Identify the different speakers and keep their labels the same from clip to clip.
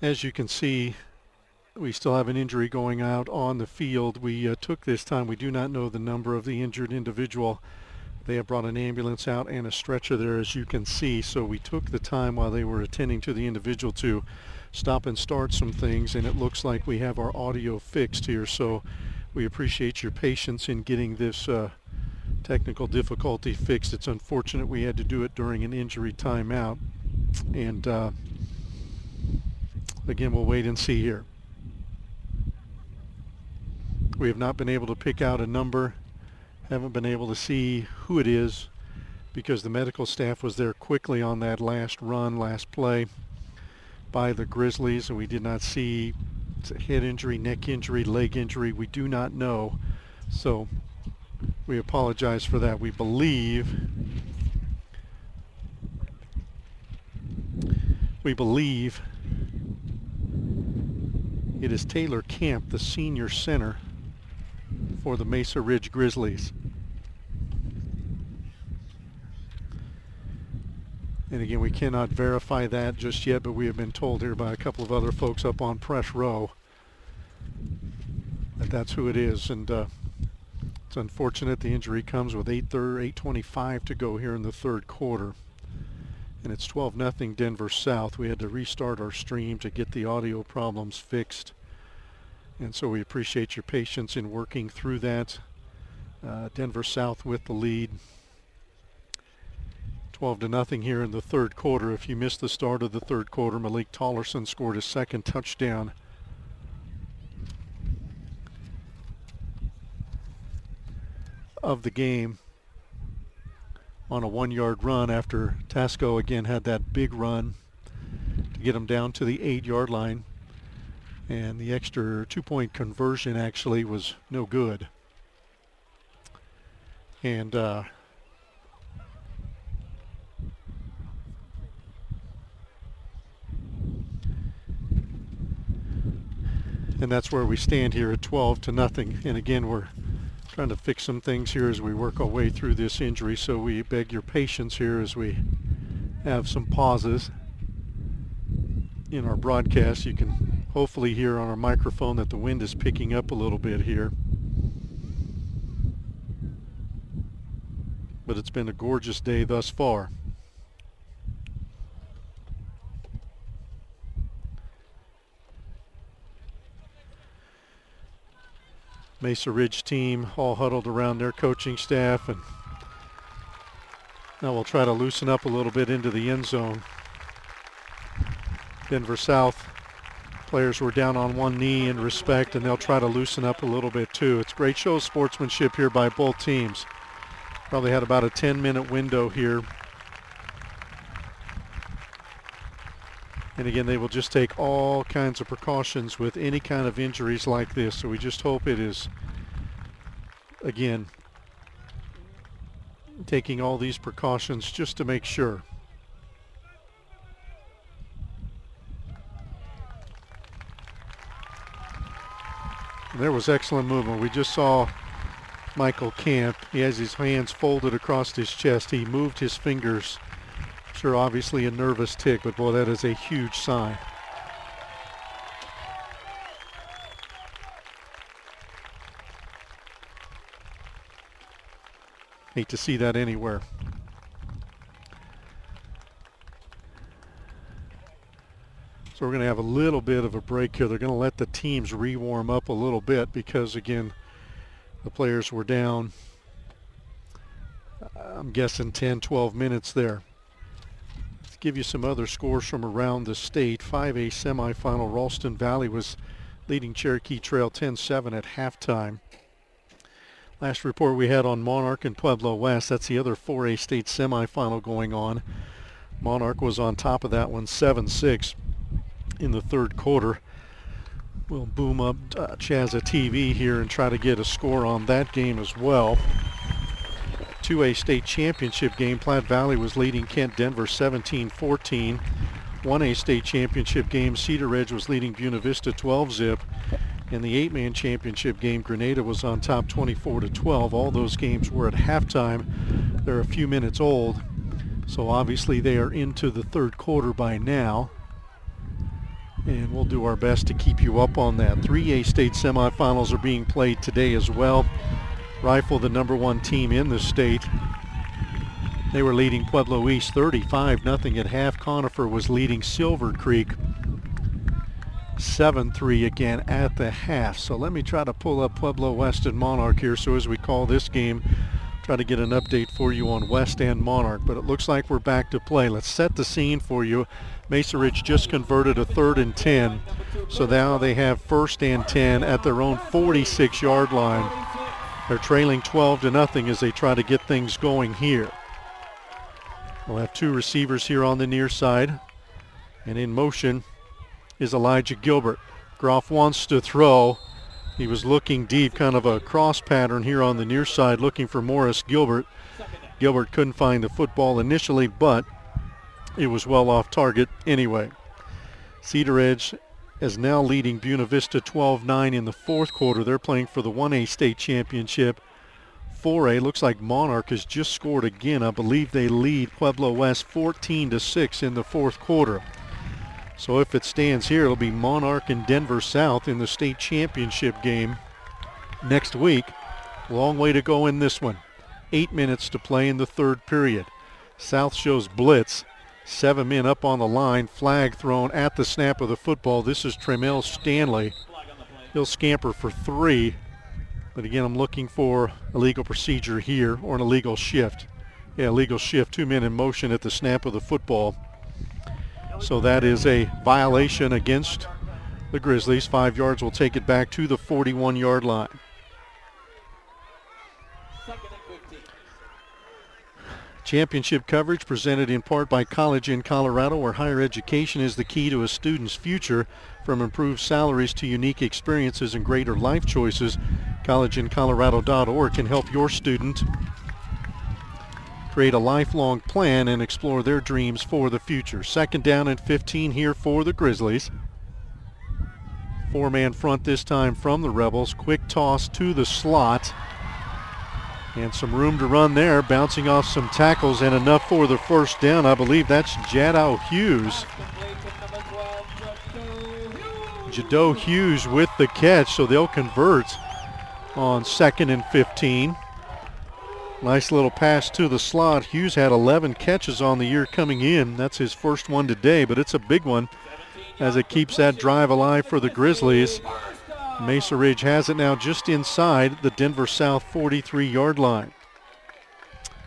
Speaker 1: As you can see, we still have an injury going out on the field. We took this time. We do not know the number of the injured individual. They have brought an ambulance out and a stretcher there, as you can see. So we took the time while they were attending to the individual to stop and start some things, and it looks like we have our audio fixed here. So we appreciate your patience in getting this technical difficulty fixed. It's unfortunate we had to do it during an injury timeout. And again, we'll wait and see here. We have not been able to pick out a number, haven't been able to see who it is, because the medical staff was there quickly on that last run, last play by the Grizzlies, and we did not see head injury, neck injury, leg injury. We do not know, so we apologize for that. We believe it is Taylor Camp, the senior center for the Mesa Ridge Grizzlies. And again, we cannot verify that just yet, but we have been told here by a couple of other folks up on press row that that's who it is. And it's unfortunate the injury comes with 8:25 to go here in the third quarter. And it's 12-0 Denver South. We had to restart our stream to get the audio problems fixed. And so we appreciate your patience in working through that. Denver South with the lead. 12-0 here in the third quarter. If you missed the start of the third quarter, Malik Tollerson scored his second touchdown of the game on a 1-yard run after Tasco again had that big run to get him down to the 8-yard line. And the extra 2-point conversion actually was no good. And that's where we stand here at 12-0. And again, we're trying to fix some things here as we work our way through this injury. So we beg your patience here as we have some pauses in our broadcast. You can hopefully hear on our microphone that the wind is picking up a little bit here. But it's been a gorgeous day thus far. Mesa Ridge team all huddled around their coaching staff, and now we'll try to loosen up a little bit into the end zone. Denver South players were down on one knee in respect, and they'll try to loosen up a little bit too. It's great show of sportsmanship here by both teams. Probably had about a 10-minute window here. And again, they will just take all kinds of precautions with any kind of injuries like this. So we just hope it is, again, taking all these precautions just to make sure. And there was excellent movement. We just saw Michael Camp. He has his hands folded across his chest. He moved his fingers. Sure, obviously a nervous tick, but boy, that is a huge sign. Hate to see that anywhere. So we're going to have a little bit of a break here. They're going to let the teams re-warm up a little bit because, again, the players were down, I'm guessing 10, 12 minutes there. Give you some other scores from around the state. 5A semifinal, Ralston Valley was leading Cherokee Trail 10-7 at halftime. Last report we had on Monarch and Pueblo West, that's the other 4A state semifinal going on. Monarch was on top of that one 7-6 in the third quarter. We'll boom up CHSAA TV here and try to get a score on that game as well. 2A state championship game, Platte Valley was leading Kent Denver 17-14. 1A state championship game, Cedar Ridge was leading Buena Vista 12-zip. In the 8-man championship game, Grenada was on top 24-12. All those games were at halftime. They're a few minutes old, so obviously they are into the third quarter by now. And we'll do our best to keep you up on that. 3A state semifinals are being played today as well. Rifle, the #1 team in the state. They were leading Pueblo East 35-0 at half. Conifer was leading Silver Creek 7-3 again at the half. So let me try to pull up Pueblo West and Monarch here. So as we call this game, try to get an update for you on West and Monarch. But it looks like we're back to play. Let's set the scene for you. Mesa Ridge just converted a 3rd and 10. So now they have 1st and 10 at their own 46-yard line. They're trailing 12-0 as they try to get things going here. We'll have 2 receivers here on the near side. And in motion is Elijah Gilbert. Groff wants to throw. He was looking deep, kind of a cross pattern here on the near side, looking for Morris Gilbert. Gilbert couldn't find the football initially, but it was well off target anyway. Cedar Edge is now leading Buena Vista 12-9 in the 4th quarter. They're playing for the 1A state championship. 4A looks like Monarch has just scored again. I believe they lead Pueblo West 14-6 in the 4th quarter. So if it stands here, it'll be Monarch and Denver South in the state championship game next week. Long way to go in this one. 8 minutes to play in the 3rd period. South shows blitz. 7 men up on the line. Flag thrown at the snap of the football. This is Tremel Stanley. He'll scamper for 3. But again, I'm looking for illegal procedure here, or an illegal shift. Yeah, illegal shift. 2 men in motion at the snap of the football. So that is a violation against the Grizzlies. 5 yards will take it back to the 41-yard line. Championship coverage presented in part by College in Colorado, where higher education is the key to a student's future. From improved salaries to unique experiences and greater life choices, collegeincolorado.org can help your student create a lifelong plan and explore their dreams for the future. 2nd down and 15 here for the Grizzlies. 4-man front this time from the Rebels. Quick toss to the slot. And some room to run there, bouncing off some tackles and enough for the 1st down. I believe that's Jado Hughes. Jado Hughes with the catch, so they'll convert on 2nd and 15. Nice little pass to the slot. Hughes had 11 catches on the year coming in. That's his first one today, but it's a big one as it keeps that drive alive for the Grizzlies. Mesa Ridge has it now just inside the Denver South 43-yard line.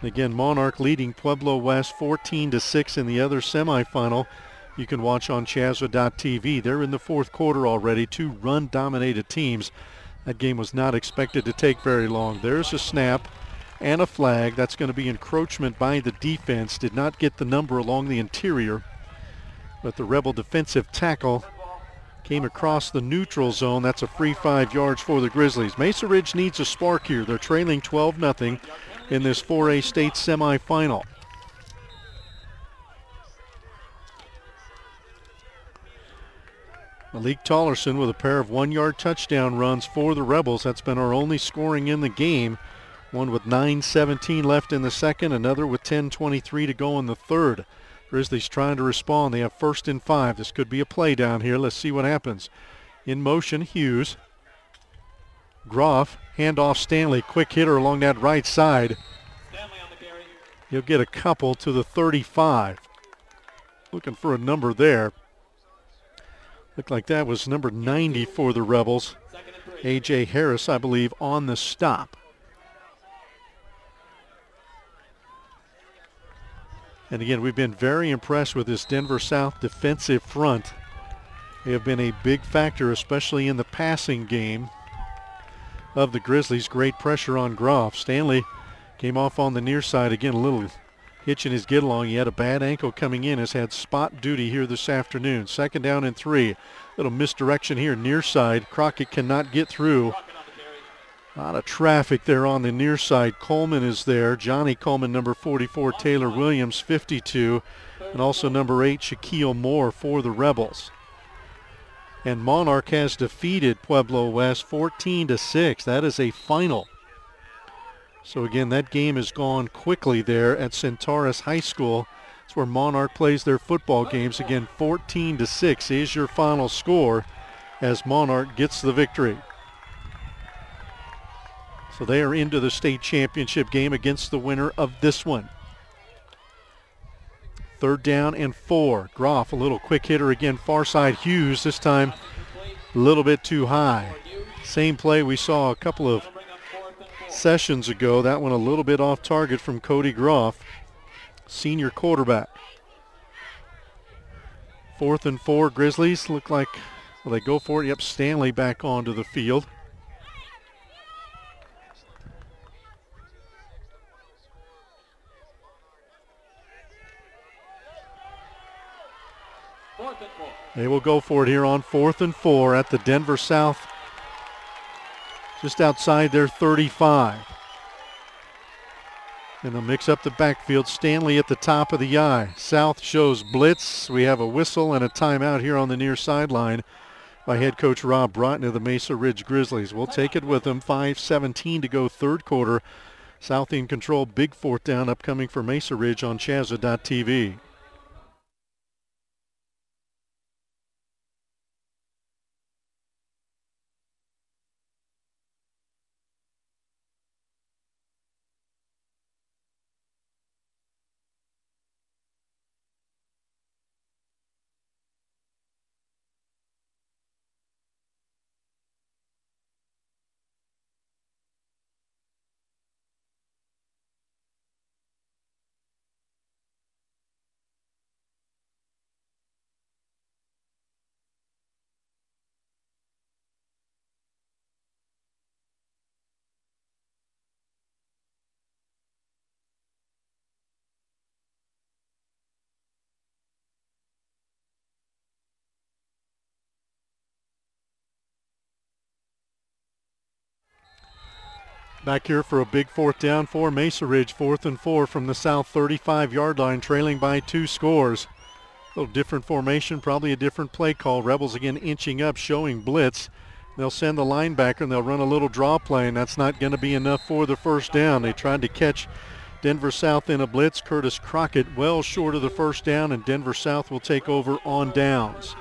Speaker 1: Again, Monarch leading Pueblo West 14-6 in the other semifinal. You can watch on CHSAA.tv. They're in the 4th quarter already. 2 run-dominated teams. That game was not expected to take very long. There's a snap and a flag. That's going to be encroachment by the defense. Did not get the number along the interior, but the Rebel defensive tackle came across the neutral zone. That's a free 5 yards for the Grizzlies. Mesa Ridge needs a spark here. They're trailing 12-0 in this 4A state semifinal. Malik Tollerson with a pair of 1-yard touchdown runs for the Rebels. That's been our only scoring in the game. One with 9:17 left in the 2nd, another with 10:23 to go in the 3rd. Grizzlies trying to respond. They have 1st and 5. This could be a play down here. Let's see what happens. In motion, Hughes. Groff, handoff Stanley. Quick hitter along that right side. He'll get a couple to the 35. Looking for a number there. Looked like that was number 90 for the Rebels. A.J. Harris, I believe, on the stop. And again, we've been very impressed with this Denver South defensive front. They have been a big factor, especially in the passing game of the Grizzlies. Great pressure on Groff. Stanley came off on the near side. Again, a little hitch in his get along. He had a bad ankle coming in. Has had spot duty here this afternoon. 2nd down and 3. Little misdirection here near side. Crockett cannot get through. A lot of traffic there on the near side. Coleman is there. Johnny Coleman, number 44. Taylor Williams, 52. And also number 8, Shaquille Moore for the Rebels. And Monarch has defeated Pueblo West 14-6. That is a final. So again, that game has gone quickly there at Centaurus High School. It's where Monarch plays their football games. Again, 14-6 is your final score as Monarch gets the victory. So they are into the state championship game against the winner of this one. 3rd down and 4. Groff, a little quick hitter again, far side. Hughes, this time a little bit too high. Same play we saw a couple of sessions ago. That one a little bit off target from Cody Groff, senior quarterback. 4th and 4, Grizzlies look like, well, they go for it. Yep, Stanley back onto the field. They will go for it here on 4th and 4 at the Denver South, just outside their 35. And they'll mix up the backfield. Stanley at the top of the I. South shows blitz. We have a whistle and a timeout here on the near sideline by head coach Rob Broughton of the Mesa Ridge Grizzlies. We'll take it with them. 5:17 to go, 3rd quarter. South in control. Big 4th down upcoming for Mesa Ridge on CHSAA.tv. Back here for a big 4th down for Mesa Ridge. 4th and 4 from the South 35-yard line, trailing by 2 scores. A little different formation, probably a different play call. Rebels again inching up, showing blitz. They'll send the linebacker and they'll run a little draw play, and that's not going to be enough for the 1st down. They tried to catch Denver South in a blitz. Curtis Crockett well short of the 1st down, and Denver South will take over on downs.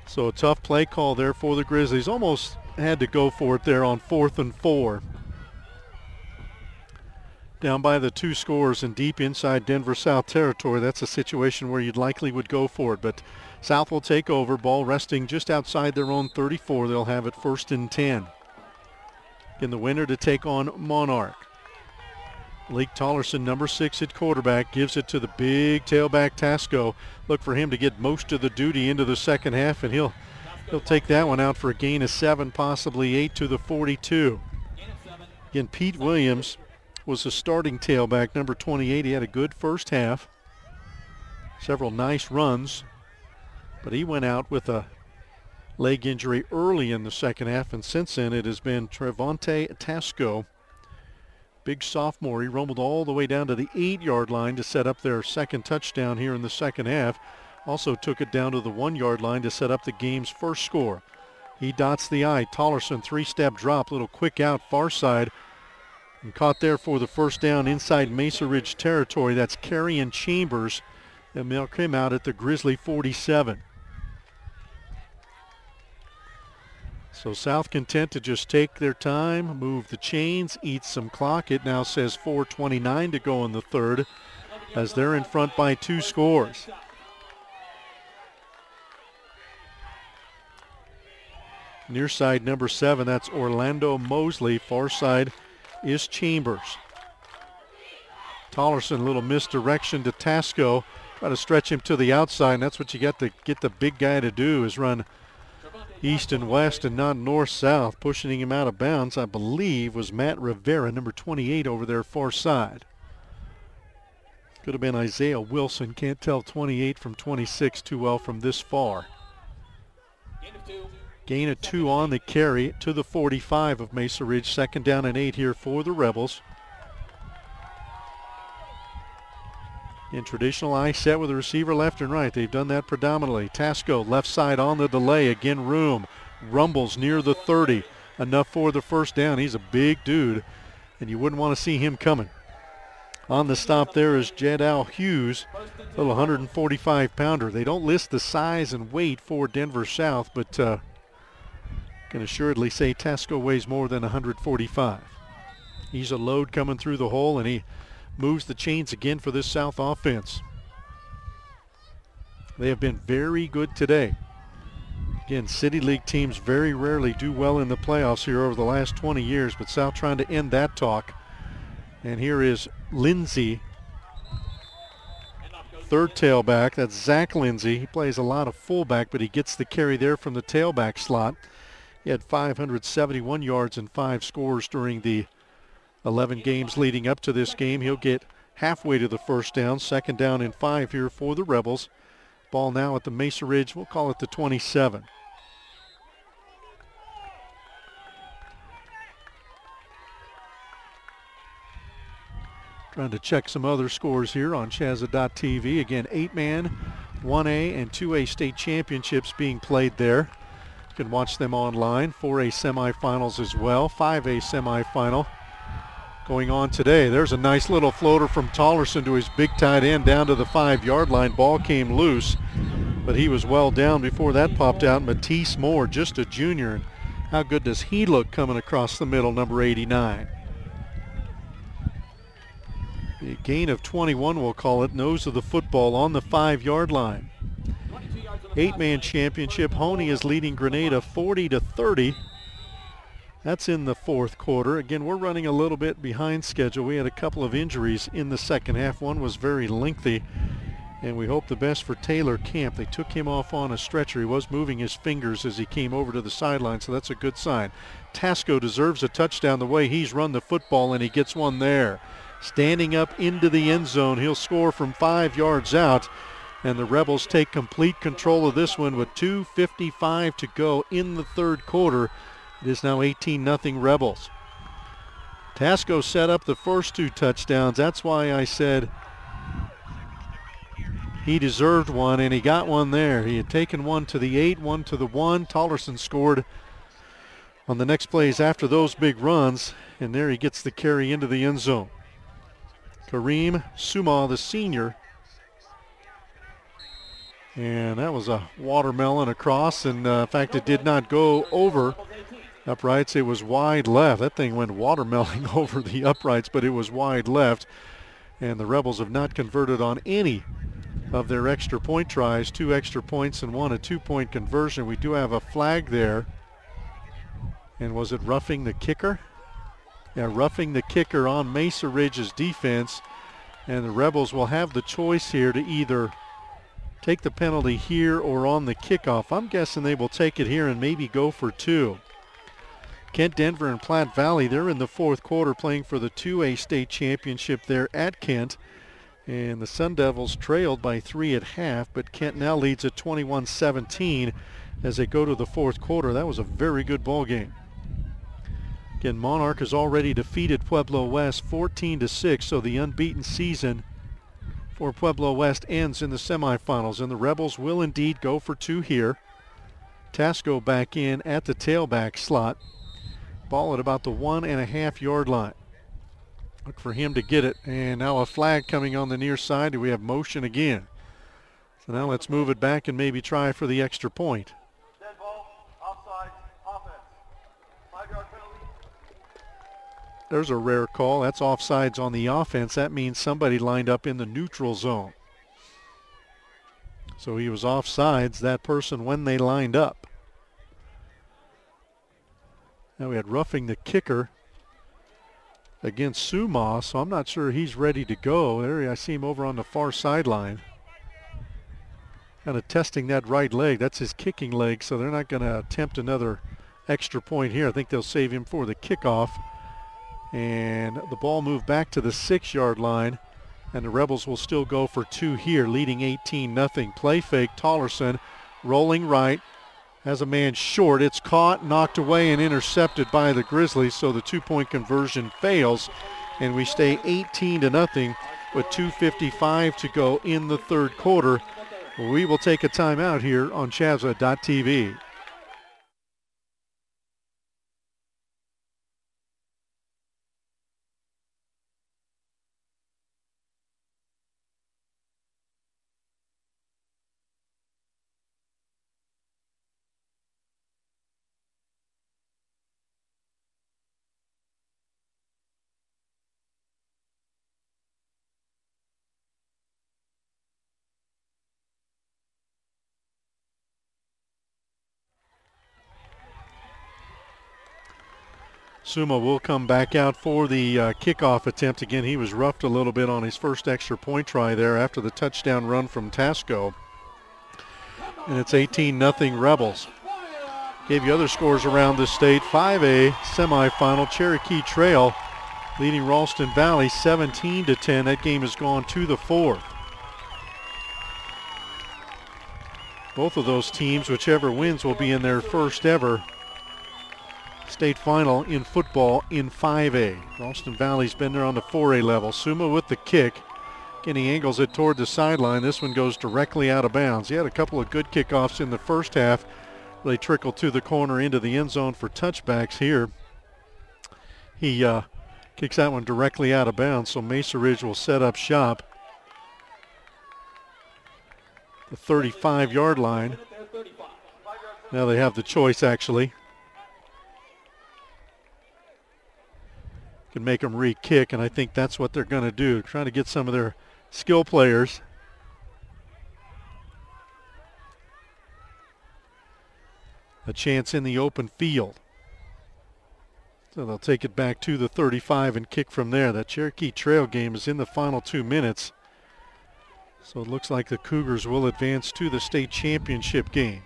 Speaker 1: So a tough play call there for the Grizzlies. Almost had to go for it there on 4th and 4. Down by the 2 scores and deep inside Denver South territory. That's a situation where you'd likely would go for it. But South will take over. Ball resting just outside their own 34. They'll have it 1st and 10. Again, the winner to take on Monarch. Lake Tollerson, number 6 at quarterback, gives it to the big tailback Tasco. Look for him to get most of the duty into the second half, and he'll take that one out for a gain of 7, possibly 8 to the 42. Again, Pete Williams was the starting tailback, number 28. He had a good first half, several nice runs, but he went out with a leg injury early in the second half, and since then it has been Trevante Tasco. Big sophomore. He rumbled all the way down to the 8-yard line to set up their second touchdown here in the second half. Also took it down to the 1-yard line to set up the game's first score. He dots the I. Tollerson, 3-step drop, little quick out far side, and caught there for the 1st down inside Mesa Ridge territory. That's Carrion Chambers, and they'll come out at the Grizzly 47. So South content to just take their time, move the chains, eat some clock. It now says 4:29 to go in the 3rd as they're in front by 2 scores. Near side number 7, that's Orlando Mosley. Far side is Chambers. Tollerson, a little misdirection to Tasco. Try to stretch him to the outside, and that's what you got to get the big guy to do, is run east and west and not north-south. Pushing him out of bounds, I believe, was Matt Rivera, number 28 over there far side. Could have been Isaiah Wilson. Can't tell 28 from 26 too well from this far. Gain of 2 on the carry to the 45 of Mesa Ridge. 2nd down and 8 here for the Rebels. In traditional I set with the receiver left and right. They've done that predominantly. Tasco left side on the delay. Again, room. Rumbles near the 30. Enough for the 1st down. He's a big dude, and you wouldn't want to see him coming. On the stop there is Jedal Hughes, a little 145-pounder. They don't list the size and weight for Denver South, but can assuredly say Tasco weighs more than 145. He's a load coming through the hole, and he moves the chains again for this South offense. They have been very good today. Again, City League teams very rarely do well in the playoffs here over the last 20 years, but South trying to end that talk. And here is Lindsay, third tailback. That's Zach Lindsay. He plays a lot of fullback, but he gets the carry there from the tailback slot. He had 571 yards and 5 scores during the 11 games leading up to this game. He'll get halfway to the first down. Second down and 5 here for the Rebels. Ball now at the Mesa Ridge. We'll call it the 27. Trying to check some other scores here on CHSAA.tv. Again, 8-man, 1A, and 2A state championships being played there. You can watch them online. 4A semifinals as well. 5A semifinal going on today. There's a nice little floater from Tollerson to his big tight end down to the 5-yard line. Ball came loose, but he was well down before that popped out. Matisse Moore, just a junior. And how good does he look coming across the middle, number 89? A gain of 21, we'll call it. Nose of the football on the 5-yard line. 8-man championship. Honey is leading Grenada 40-30. That's in the fourth quarter. Again, we're running a little bit behind schedule. We had a couple of injuries in the second half. One was very lengthy, and we hope the best for Taylor Camp. They took him off on a stretcher. He was moving his fingers as he came over to the sideline, so that's a good sign. Tasco deserves a touchdown the way he's run the football, and he gets one there. Standing up into the end zone. He'll score from 5 yards out, and the Rebels take complete control of this one with 2:55 to go in the third quarter. It is now 18-0 Rebels. Tasco set up the first 2 touchdowns. That's why I said he deserved one, and he got one there. He had taken one to the 8, one to the 1. Tollerson scored on the next plays after those big runs, and there he gets the carry into the end zone. Kareem Suma, the senior. And that was a watermelon across, and in fact it did not go over uprights. It was wide left. That thing went watermeloning over the uprights, but it was wide left. And the Rebels have not converted on any of their extra point tries. 2 extra points and 1 a 2-point conversion. We do have a flag there. And was it roughing the kicker? Yeah, roughing the kicker on Mesa Ridge's defense. And the Rebels will have the choice here to either take the penalty here or on the kickoff. I'm guessing they will take it here and maybe go for 2. Kent Denver and Platte Valley, they're in the fourth quarter playing for the 2A state championship there at Kent. And the Sun Devils trailed by 3 at half, but Kent now leads at 21-17 as they go to the fourth quarter. That was a very good ball game. Again, Monarch has already defeated Pueblo West 14-6, so the unbeaten season for Pueblo West ends in the semifinals, and the Rebels will indeed go for 2 here. Tasco back in at the tailback slot. Ball at about the 1.5-yard line. Look for him to get it, and now a flag coming on the near side. We have motion again. So now let's move it back and maybe try for the extra point.
Speaker 2: Dead ball, offside, offense. 5-yard penalty.
Speaker 1: There's a rare call. That's offsides on the offense. That means somebody lined up in the neutral zone. So he was offsides, that person, when they lined up. Now we had roughing the kicker against Suma, so I'm not sure he's ready to go. There I see him over on the far sideline. Kind of testing that right leg. That's his kicking leg, so they're not going to attempt another extra point here. I think they'll save him for the kickoff. And the ball moved back to the 6-yard line, and the Rebels will still go for 2 here, leading 18-0. Play fake, Tollerson rolling right, has a man short. It's caught, knocked away, and intercepted by the Grizzlies, so the 2-point conversion fails, and we stay 18-0 with 2:55 to go in the third quarter. We will take a timeout here on CHSAA.tv. Suma will come back out for the kickoff attempt. Again, he was roughed a little bit on his first extra point try there after the touchdown run from Tasco. And it's 18-0 Rebels. Gave you other scores around the state. 5A semifinal, Cherokee Trail leading Ralston Valley 17-10. That game has gone to the fourth. Both of those teams, whichever wins, will be in their first ever state final in football in 5A. Ralston Valley's been there on the 4A level. Suma with the kick. Again, he angles it toward the sideline. This one goes directly out of bounds. He had a couple of good kickoffs in the first half. They trickled to the corner into the end zone for touchbacks here. He kicks that one directly out of bounds, so Mesa Ridge will set up shop. The 35-yard line. Now they have the choice, actually. Can make them re-kick, and I think that's what they're going to do, trying to get some of their skill players. A chance in the open field. So they'll take it back to the 35 and kick from there. That Cherokee Trail game is in the final 2 minutes. So it looks like the Cougars will advance to the state championship game.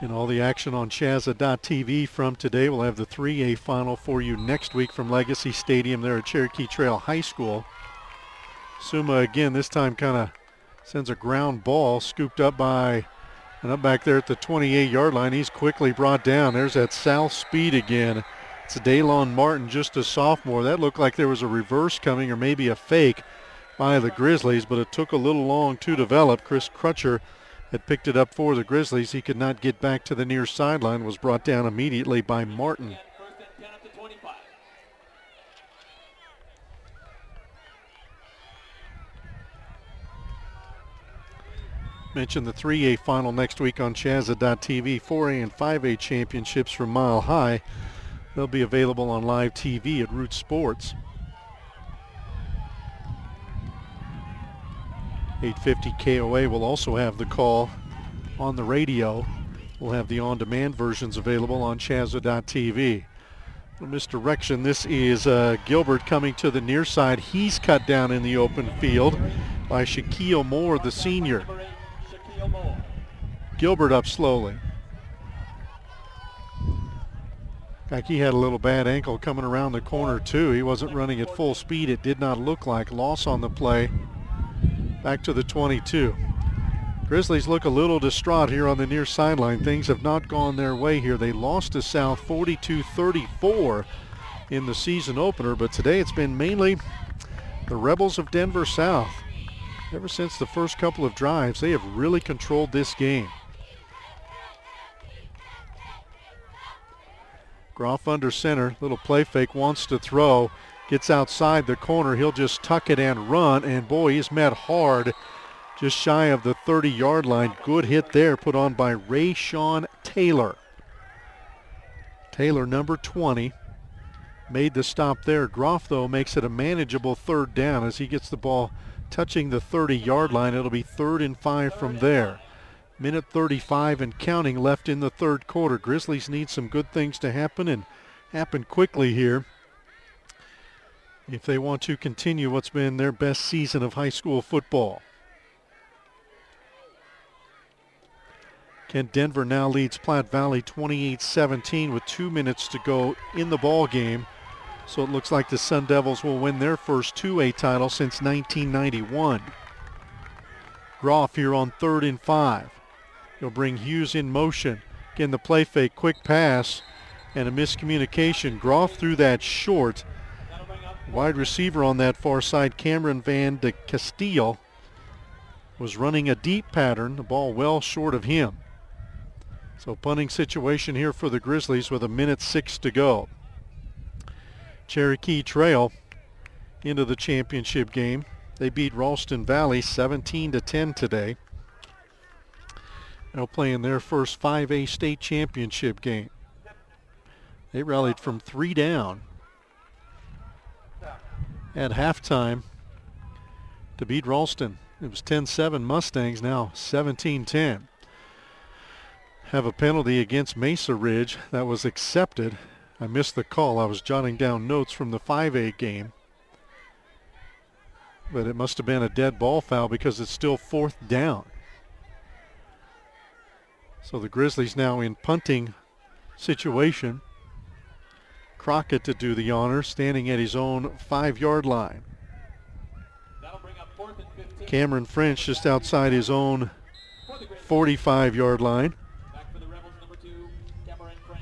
Speaker 1: And all the action on CHSAA.tv from today. We'll have the 3A final for you next week from Legacy Stadium there at Cherokee Trail High School. Suma again, this time kind of sends a ground ball scooped up by, and up back there at the 28-yard line. He's quickly brought down. There's that south speed again. It's Daylon Martin, just a sophomore. That looked like there was a reverse coming or maybe a fake by the Grizzlies, but it took a little long to develop. Chris Crutcher had picked it up for the Grizzlies. He could not get back to the near sideline, was brought down immediately by Martin. Mentioned the 3A final next week on CHSAA.tv. 4A and 5A championships from Mile High. They'll be available on live TV at Root Sports. 850 KOA will also have the call on the radio. We'll have the on-demand versions available on CHSAA.tv. Misdirection. This is Gilbert coming to the near side. He's cut down in the open field by Shaquille Moore, the senior. Gilbert up slowly. In fact, he had a little bad ankle coming around the corner too. He wasn't running at full speed. It did not look like. Loss on the play. Back to the 22. Grizzlies look a little distraught here on the near sideline. Things have not gone their way here. They lost to South 42-34 in the season opener, but today it's been mainly the Rebels of Denver South. Ever since the first couple of drives, they have really controlled this game. Groff under center, little play fake, wants to throw, gets outside the corner. He'll just tuck it and run, and boy, he's met hard just shy of the 30-yard line. Good hit there put on by Rayshawn Taylor. Taylor, number 20, made the stop there. Groff, though, makes it a manageable third down as he gets the ball touching the 30-yard line. It'll be 3rd and 5 from there. Minute 35 and counting left in the third quarter. Grizzlies need some good things to happen and happen quickly here if they want to continue what's been their best season of high school football. Kent Denver now leads Platte Valley 28-17 with 2 minutes to go in the ball game. So it looks like the Sun Devils will win their first 2A title since 1991. Groff here on 3rd and 5. He'll bring Hughes in motion. Again, the play fake, quick pass, and a miscommunication. Groff threw that short. Wide receiver on that far side, Cameron Van de Castile, was running a deep pattern. The ball well short of him. So punting situation here for the Grizzlies with 1:06 to go. Cherokee Trail into the championship game. They beat Ralston Valley 17-10 today. They'll play in their first 5A state championship game. They rallied from 3 down at halftime to beat Ralston. It was 10-7 Mustangs, now 17-10. Have a penalty against Mesa Ridge that was accepted. I missed the call. I was jotting down notes from the 5A game. But it must have been a dead ball foul because it's still 4th down. So the Grizzlies now in punting situation. Crockett to do the honor, standing at his own 5-yard line. Cameron French just outside his own 45-yard line.
Speaker 3: Back for the Rebels, number 2, Cameron French.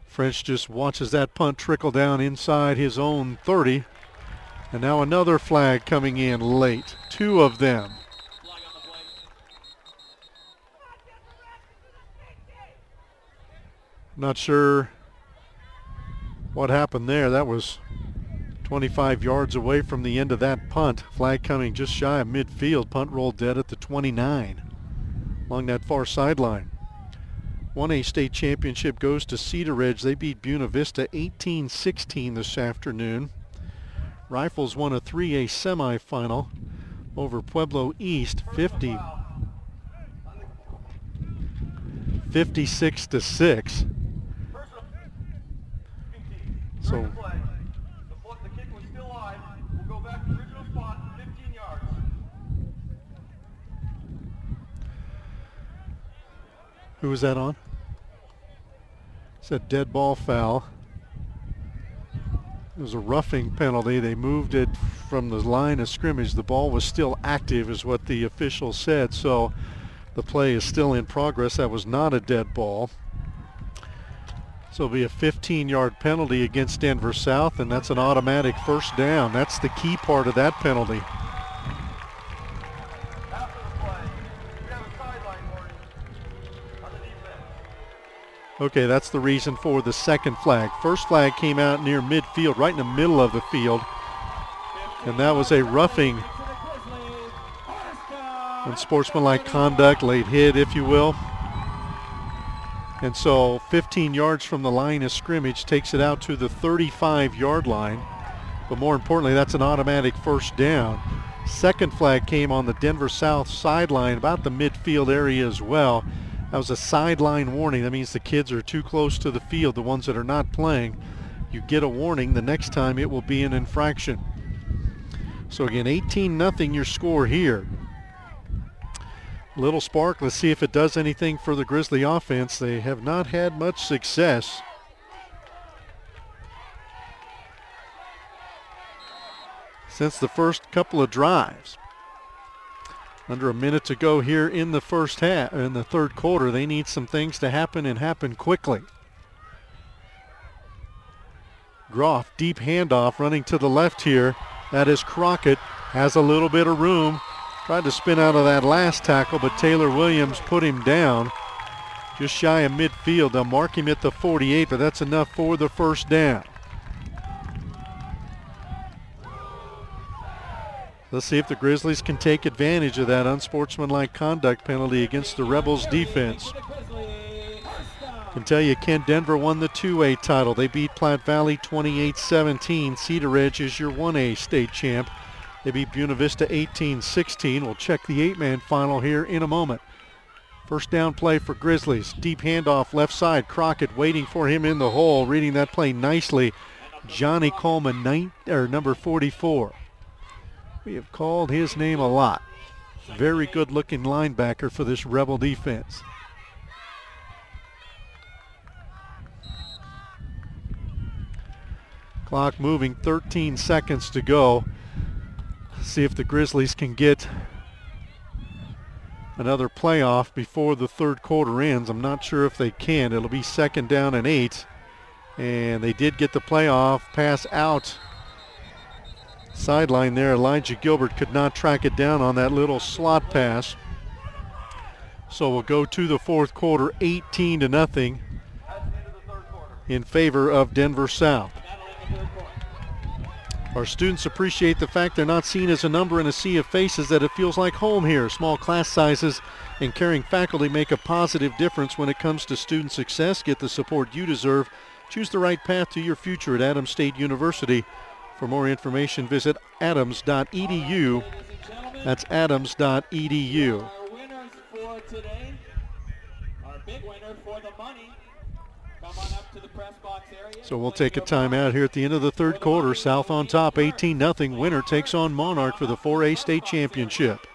Speaker 1: French just watches that punt trickle down inside his own 30. And now another flag coming in late. 2 of them.
Speaker 3: Flag on the play.
Speaker 1: Not sure what happened there. That was 25 yards away from the end of that punt. Flag coming just shy of midfield. Punt rolled dead at the 29 along that far sideline. 1A state championship goes to Cedar Ridge. They beat Buena Vista 18-16 this afternoon. Rifles won a 3A semifinal over Pueblo East 56-6. So
Speaker 2: The kick was still live. We'll go back to the original spot, 15 yards.
Speaker 1: who was that on? It's a dead ball foul. It was a roughing penalty. They moved it from the line of scrimmage. The ball was still active is what the official said, so the play is still in progress. That was not a dead ball. So it'll be a 15-yard penalty against Denver South, and that's an automatic first down. That's the key part of that penalty.
Speaker 2: After the play, we have a sideline warning on the defense.
Speaker 1: Okay, that's the reason for the second flag. First flag came out near midfield, right in the middle of the field, and that was a roughing unsportsmanlike conduct, late hit, if you will. And so 15 yards from the line of scrimmage takes it out to the 35-yard line. But more importantly, that's an automatic first down. Second flag came on the Denver South sideline, about the midfield area as well. That was a sideline warning. That means the kids are too close to the field, the ones that are not playing. You get a warning. The next time it will be an infraction. So again, 18-0 your score here. Little spark. Let's see if it does anything for the Grizzly offense. They have not had much success. Since the first couple of drives. Under a minute to go here in the first half, in the third quarter. They need some things to happen and happen quickly. Groff, deep handoff, running to the left here. That is Crockett. Has a little bit of room. Tried to spin out of that last tackle, but Taylor Williams put him down just shy of midfield. They'll mark him at the 48, but that's enough for the first down. Let's see if the Grizzlies can take advantage of that unsportsmanlike conduct penalty against the Rebels defense. I can tell you Kent Denver won the 2A title. They beat Platte Valley 28-17. Cedar Ridge is your 1A state champ. They beat Buena Vista 18-16. We'll check the 8-man final here in a moment. First down play for Grizzlies. Deep handoff left side. Crockett waiting for him in the hole. Reading that play nicely. Johnny Coleman, number 44. We have called his name a lot. Very good looking linebacker for this Rebel defense. Clock moving, 13 seconds to go. See if the Grizzlies can get another playoff before the third quarter ends. I'm not sure if they can. It'll be 2nd down and 8. And they did get the playoff pass out. Sideline there. Elijah Gilbert could not track it down on that little slot pass. So we'll go to the fourth quarter, 18-0 in favor of Denver South. Our students appreciate the fact they're not seen as a number in a sea of faces, that it feels like home here. Small class sizes and caring faculty make a positive difference when it comes to student success. Get the support you deserve. Choose the right path to your future at Adams State University. For more information, visit adams.edu. That's adams.edu.
Speaker 3: Our winners for today, our big winner for the money, come on up to the press box area.
Speaker 1: So we'll take a timeout here at the end of the third quarter. South on top, 18-0. Winner takes on Monarch for the 4A state championship.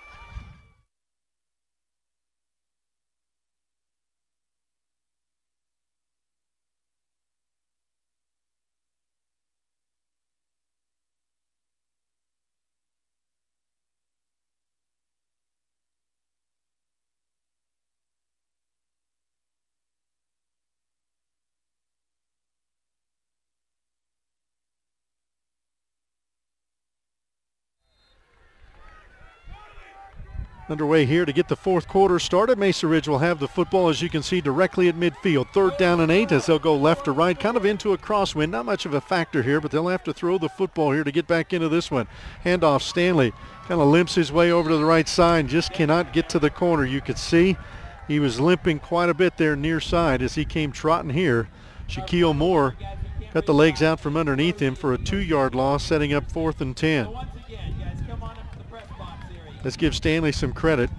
Speaker 1: Underway here to get the fourth quarter started. Mesa Ridge will have the football, as you can see, directly at midfield. 3rd down and 8 as they'll go left to right, kind of into a crosswind. Not much of a factor here, but they'll have to throw the football here to get back into this one. Handoff, Stanley kind of limps his way over to the right side, just cannot get to the corner. You could see he was limping quite a bit there near side as he came trotting here. Shaquille Moore cut the legs out from underneath him for a 2-yard loss, setting up 4th and 10. Let's give Stanley some credit.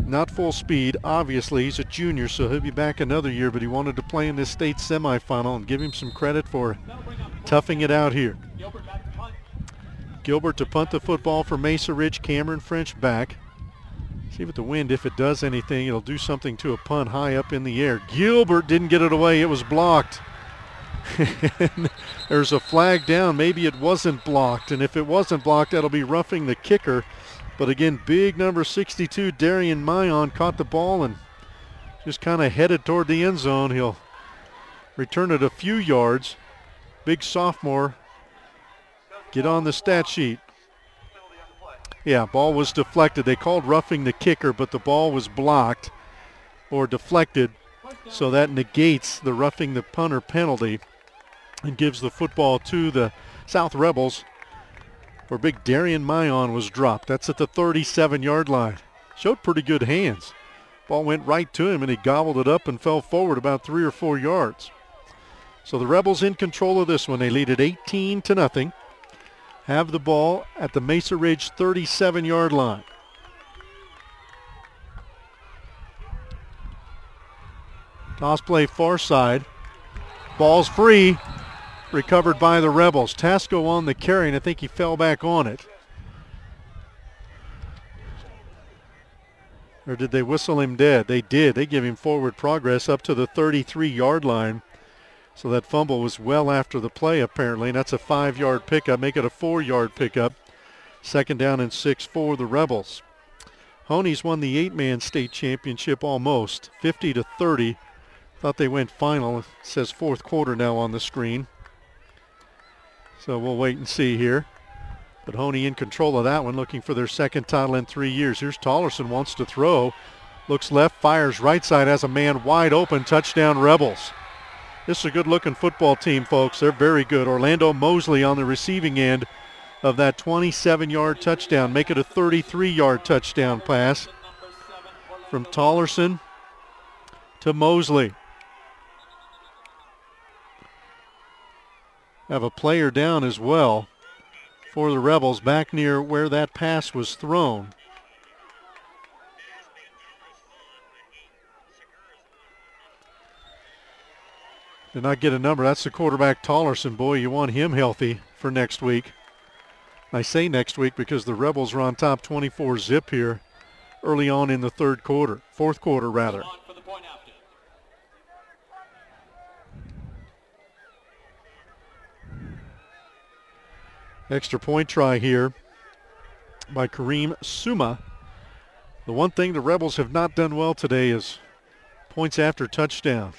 Speaker 1: Not full speed. Obviously, he's a junior, so he'll be back another year, but he wanted to play in this state semifinal, and give him some credit for toughing it out here. Gilbert to punt the football for Mesa Ridge. Cameron French back. See with the wind, if it does anything, it'll do something to a punt high up in the air. Gilbert didn't get it away. It was blocked. There's a flag down. Maybe it wasn't blocked, and if it wasn't blocked, that'll be roughing the kicker. But again, big number 62, Darian Mayon, caught the ball and just kind of headed toward the end zone. He'll return it a few yards. Big sophomore. Get on the stat sheet. Yeah, ball was deflected. They called roughing the kicker, but the ball was blocked or deflected. So that negates the roughing the punter penalty and gives the football to the South Rebels, where big Darian Mayon was dropped. That's at the 37-yard line. Showed pretty good hands. Ball went right to him, and he gobbled it up and fell forward about 3 or 4 yards. So the Rebels in control of this one. They lead it 18-0. Have the ball at the Mesa Ridge 37-yard line. Toss play far side. Ball's free. Recovered by the Rebels. Tasco on the carry, and I think he fell back on it. Or did they whistle him dead? They did. They give him forward progress up to the 33-yard line. So that fumble was well after the play, apparently, and that's a 5-yard pickup. Make it a 4-yard pickup. 2nd down and 6 for the Rebels. Honey's won the 8-man state championship almost, 50-30. Thought they went final. It says fourth quarter now on the screen. So we'll wait and see here. But Honey in control of that one, looking for their 2nd title in 3 years. Here's Tollerson, wants to throw. Looks left, fires right side, has a man wide open. Touchdown Rebels. This is a good-looking football team, folks. They're very good. Orlando Mosley on the receiving end of that 27-yard touchdown. Make it a 33-yard touchdown pass from Tollerson to Mosley. Have a player down as well for the Rebels back near where that pass was thrown. Did not get a number. That's the quarterback, Tollerson. Boy, you want him healthy for next week. I say next week because the Rebels are on top 24-zip here early on in the fourth quarter rather. Extra point try here by Kareem Suma. The one thing the Rebels have not done well today is points after touchdowns.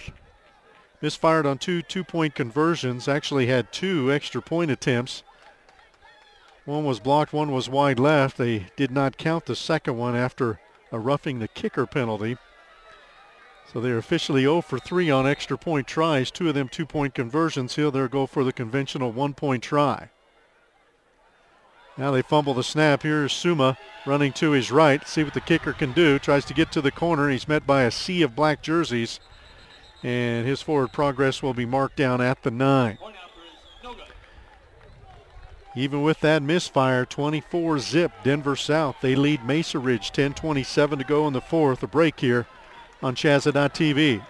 Speaker 1: Misfired on 2 two-point conversions. Actually had 2 extra point attempts. One was blocked, one was wide left. They did not count the second one after a roughing the kicker penalty. So they're officially 0 for 3 on extra point tries. 2 of them 2-point conversions. Here they'll go for the conventional 1-point try. Now they fumble the snap. Here's Suma running to his right. See what the kicker can do. Tries to get to the corner. He's met by a sea of black jerseys. And his forward progress will be marked down at the 9. Even with that misfire, 24-zip Denver South. They lead Mesa Ridge, 10:27 to go in the fourth. A break here on CHSAA.TV.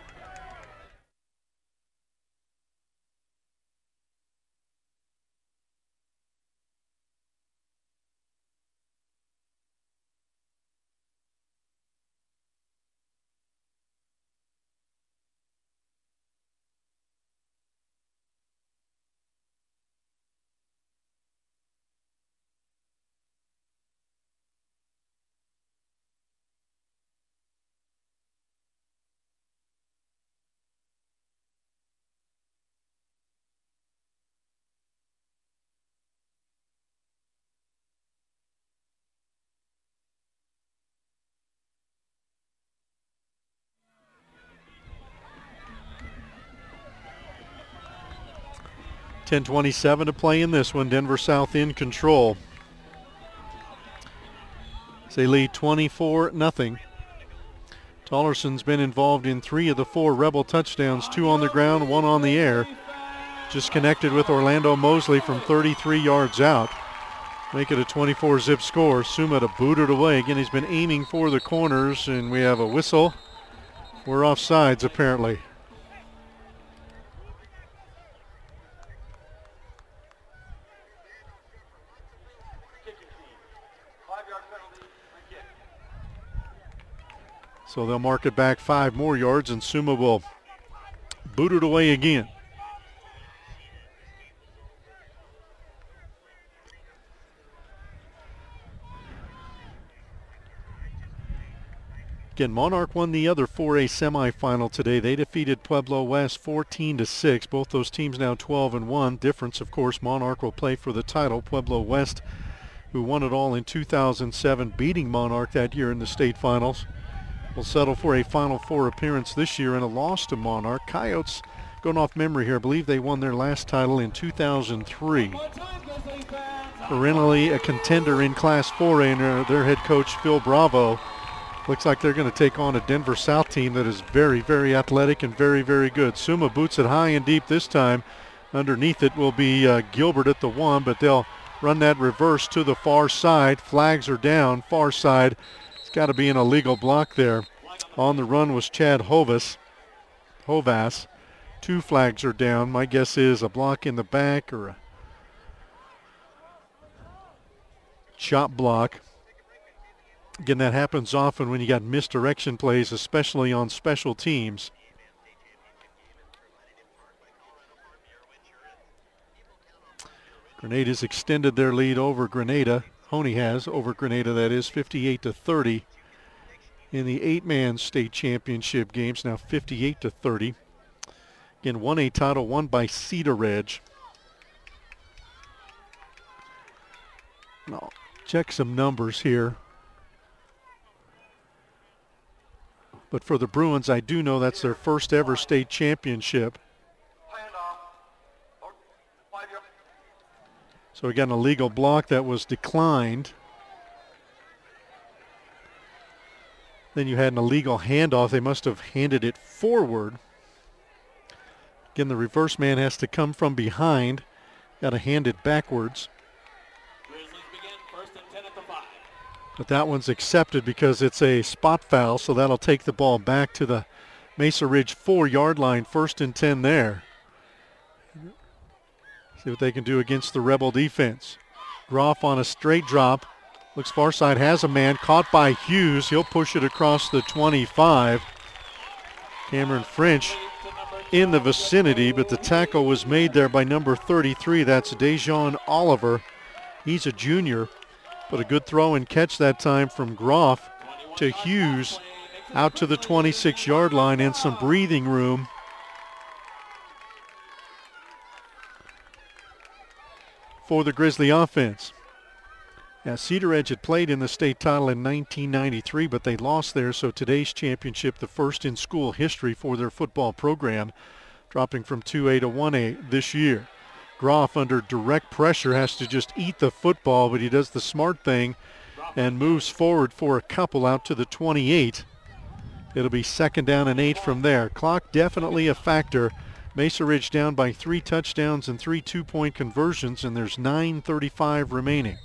Speaker 1: .27 to play in this one. Denver South in control. They lead 24-0. Tollerson's been involved in 3 of the 4 Rebel touchdowns, 2 on the ground, 1 on the air. Just connected with Orlando Mosley from 33 yards out. Make it a 24-zip score. Suma to boot it away. Again, he's been aiming for the corners, and we have a whistle. We're offsides, apparently. So they'll mark it back 5 more yards, and Suma will boot it away again. Again, Monarch won the other 4A semifinal today. They defeated Pueblo West 14-6. Both those teams now 12-1. Difference, of course, Monarch will play for the title. Pueblo West, who won it all in 2007, beating Monarch that year in the state finals, will settle for a Final Four appearance this year and a loss to Monarch. Coyotes, going off memory here, I believe they won their last title in 2003. Perennially a contender in Class 4A, and their head coach, Phil Bravo, looks like they're going to take on a Denver South team that is very, very athletic and very, very good. Suma boots it high and deep this time. Underneath it will be Gilbert at the 1, but they'll run that reverse to the far side. Flags are down, far side. Got to be an illegal block there. On the run was Chad Hovas. 2 flags are down. My guess is a block in the back or a chop block. Again, that happens often when you got misdirection plays, especially on special teams. Grenada's extended their lead over Grenada. Honey has over Grenada, that is, 58-30 in the 8-man state championship games, now 58-30. Again, 1A title won by Cedar Ridge. I'll check some numbers here. But for the Bruins, I do know that's their first ever state championship. So again, a legal block that was declined. Then you had an illegal handoff. They must have handed it forward. Again, the reverse man has to come from behind. Got to hand it backwards. But that one's accepted because it's a spot foul, so that'll take the ball back to the Mesa Ridge 4-yard line. 1st and 10 there. See what they can do against the Rebel defense. Groff on a straight drop. Looks far side, has a man. Caught by Hughes. He'll push it across the 25. Cameron French in the vicinity, but the tackle was made there by number 33. That's Dejon Oliver. He's a junior, but a good throw and catch that time from Groff to Hughes out to the 26-yard line, and some breathing room for the Grizzly offense. Now, Cedar Ridge had played in the state title in 1993, but they lost there, so today's championship, the first in school history for their football program, dropping from 2A to 1A this year. Groff under direct pressure has to just eat the football, but he does the smart thing and moves forward for a couple out to the 28. It'll be 2nd down and 8 from there. Clock definitely a factor. Mesa Ridge down by 3 touchdowns and 3 two-point conversions, and there's 9:35 remaining.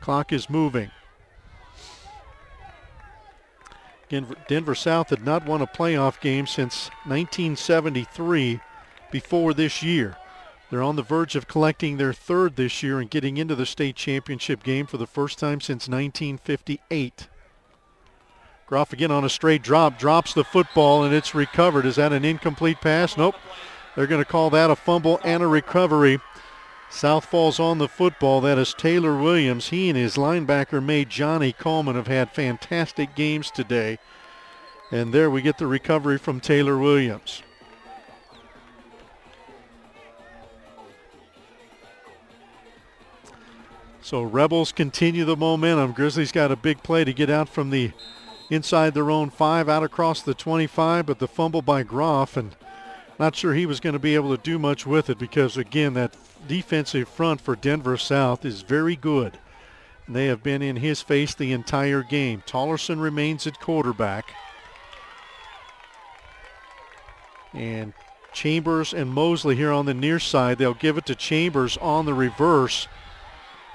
Speaker 1: Clock is moving. Denver South had not won a playoff game since 1973 before this year. They're on the verge of collecting their 3rd this year and getting into the state championship game for the first time since 1958. Groff again on a straight drop, drops the football, and it's recovered. Is that an incomplete pass? Nope. They're going to call that a fumble and a recovery. South falls on the football. That is Taylor Williams. He and his linebacker mate Johnny Coleman have had fantastic games today. And there we get the recovery from Taylor Williams. So Rebels continue the momentum. Grizzlies got a big play to get out from the inside their own 5, out across the 25, but the fumble by Groff, and not sure he was going to be able to do much with it because, again, that defensive front for Denver South is very good. And they have been in his face the entire game. Tollerson remains at quarterback. And Chambers and Mosley here on the near side. They'll give it to Chambers on the reverse.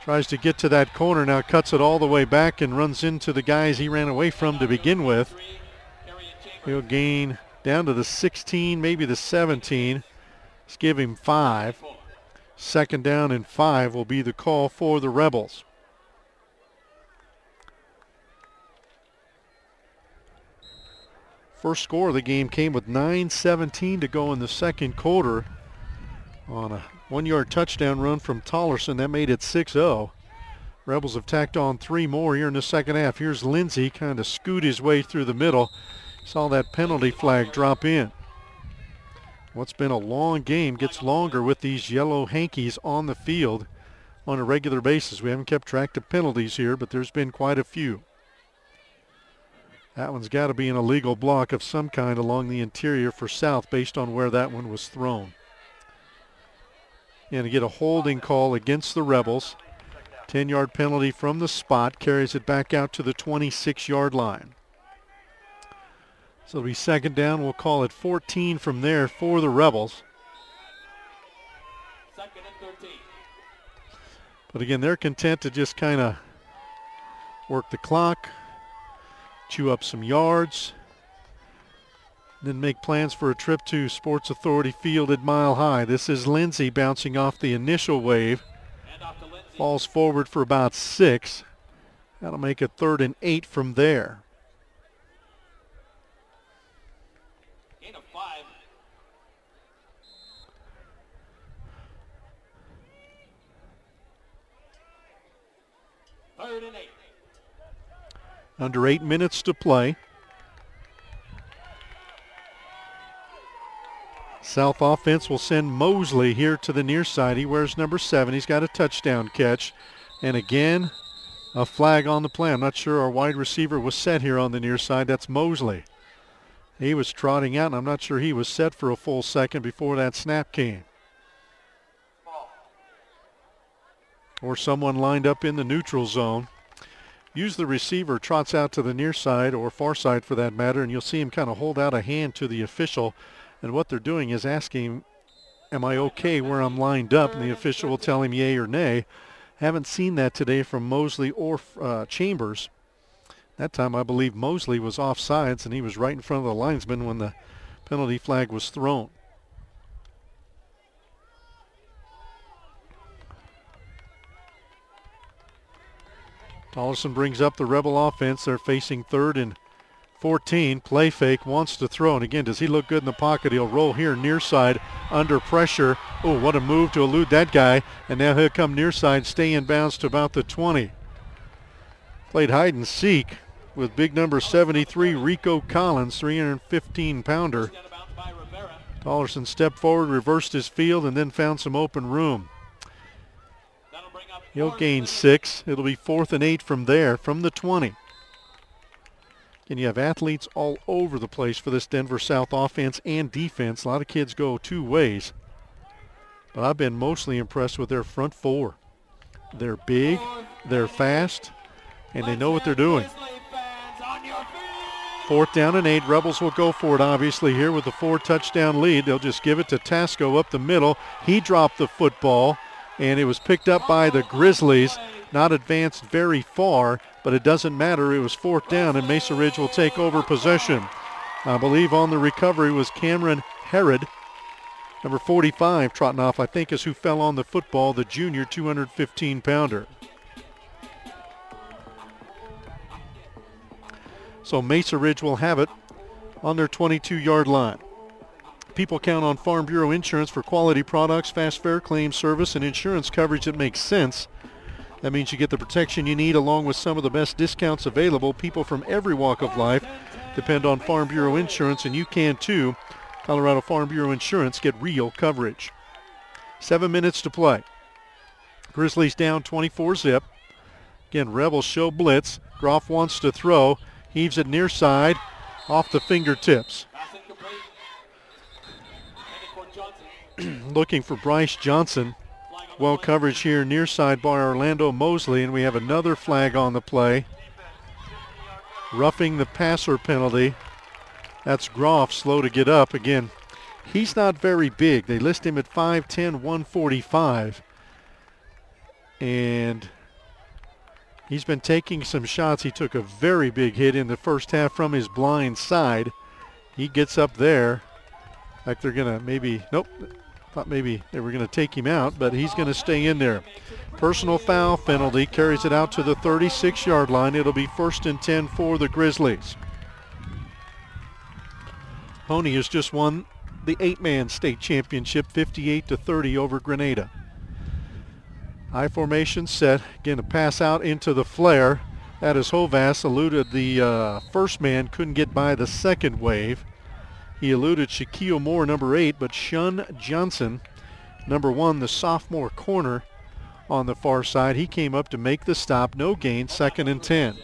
Speaker 1: Tries to get to that corner, now cuts it all the way back and runs into the guys he ran away from to begin with. He'll gain down to the 16, maybe the 17. Let's give him 5. 2nd down and 5 will be the call for the Rebels. First score of the game came with 9:17 to go in the second quarter on a 1-yard touchdown run from Tollerson. That made it 6-0. Rebels have tacked on 3 more here in the second half. Here's Lindsey, kind of scoot his way through the middle. Saw that penalty flag drop in. What's been a long game gets longer with these yellow hankies on the field on a regular basis. We haven't kept track of penalties here, but there's been quite a few. That one's got to be an illegal block of some kind along the interior for South based on where that one was thrown. And to get a holding call against the Rebels. 10-yard penalty from the spot, carries it back out to the 26-yard line. So it'll be 2nd down. We'll call it 14 from there for the Rebels.
Speaker 3: 2nd and 13.
Speaker 1: But again, they're content to just kind of work the clock, chew up some yards, then make plans for a trip to Sports Authority Field at Mile High. This is Lindsey bouncing off the initial wave. Falls forward for about 6. That'll make it 3rd and 8 from there.
Speaker 3: Gain of 5. Third and 8.
Speaker 1: Under 8 minutes to play. South offense will send Mosley here to the near side. He wears number 7. He's got a touchdown catch. And again, a flag on the play. I'm not sure our wide receiver was set here on the near side. That's Mosley. He was trotting out, and I'm not sure he was set for a full second before that snap came. Or someone lined up in the neutral zone. Use the receiver, trots out to the near side or far side for that matter, and you'll see him kind of hold out a hand to the official. And what they're doing is asking, am I okay where I'm lined up? And the official will tell him yay or nay. Haven't seen that today from Mosley or Chambers. That time I believe Mosley was offsides and he was right in front of the linesman when the penalty flag was thrown. Tollerson brings up the Rebel offense. They're facing 3rd and 14. Play fake, wants to throw. And again, does he look good in the pocket? He'll roll here near side under pressure. Oh, what a move to elude that guy. And now he'll come near side, stay in bounds to about the 20. Played hide and seek with big number 73, Rico Collins, 315-pounder. Tollerson stepped forward, reversed his field, and then found some open room. He'll gain 6. It'll be 4th and 8 from there, from the 20. And you have athletes all over the place for this Denver South offense and defense. A lot of kids go 2 ways. but I've been mostly impressed with their front four. They're big, they're fast, and they know what they're doing. 4th down and 8. Rebels will go for it, obviously, here with the 4-touchdown lead. They'll just give it to Tasco up the middle. He dropped the football, and it was picked up by the Grizzlies. Not advanced very far, but it doesn't matter. It was 4th down, and Mesa Ridge will take over possession. I believe on the recovery was Cameron Herod. Number 45 trotting off, I think, is who fell on the football, the junior 215-pounder. So Mesa Ridge will have it on their 22-yard line. People count on Farm Bureau Insurance for quality products, fast, fair claim service, and insurance coverage that makes sense. That means you get the protection you need along with some of the best discounts available. People from every walk of life depend on Farm Bureau Insurance, and you can too. Colorado Farm Bureau Insurance, get real coverage. 7 minutes to play. Grizzlies down 24-zip. Again, Rebels show blitz. Groff wants to throw. Heaves it near side, off the fingertips. Looking for Bryce Johnson. Well coverage here near side by Orlando Mosley, and we have another flag on the play. Roughing the passer penalty. That's Groff, slow to get up. Again, he's not very big. They list him at 5'10", 145. And he's been taking some shots. He took a very big hit in the first half from his blind side. He gets up there. Like they're going to maybe, nope, thought maybe they were going to take him out, but he's going to stay in there. Personal foul penalty, carries it out to the 36-yard line. It'll be 1st and 10 for the Grizzlies. Pony has just won the 8-man state championship, 58-30 over Grenada. High formation set. Again, a pass out into the flare. That is Hovas. Eluded the first man. Couldn't get by the second wave. He eluded Shaquille Moore, number 8, but Shun Johnson, number 1, the sophomore corner on the far side. He came up to make the stop. No gain. 2nd and 10.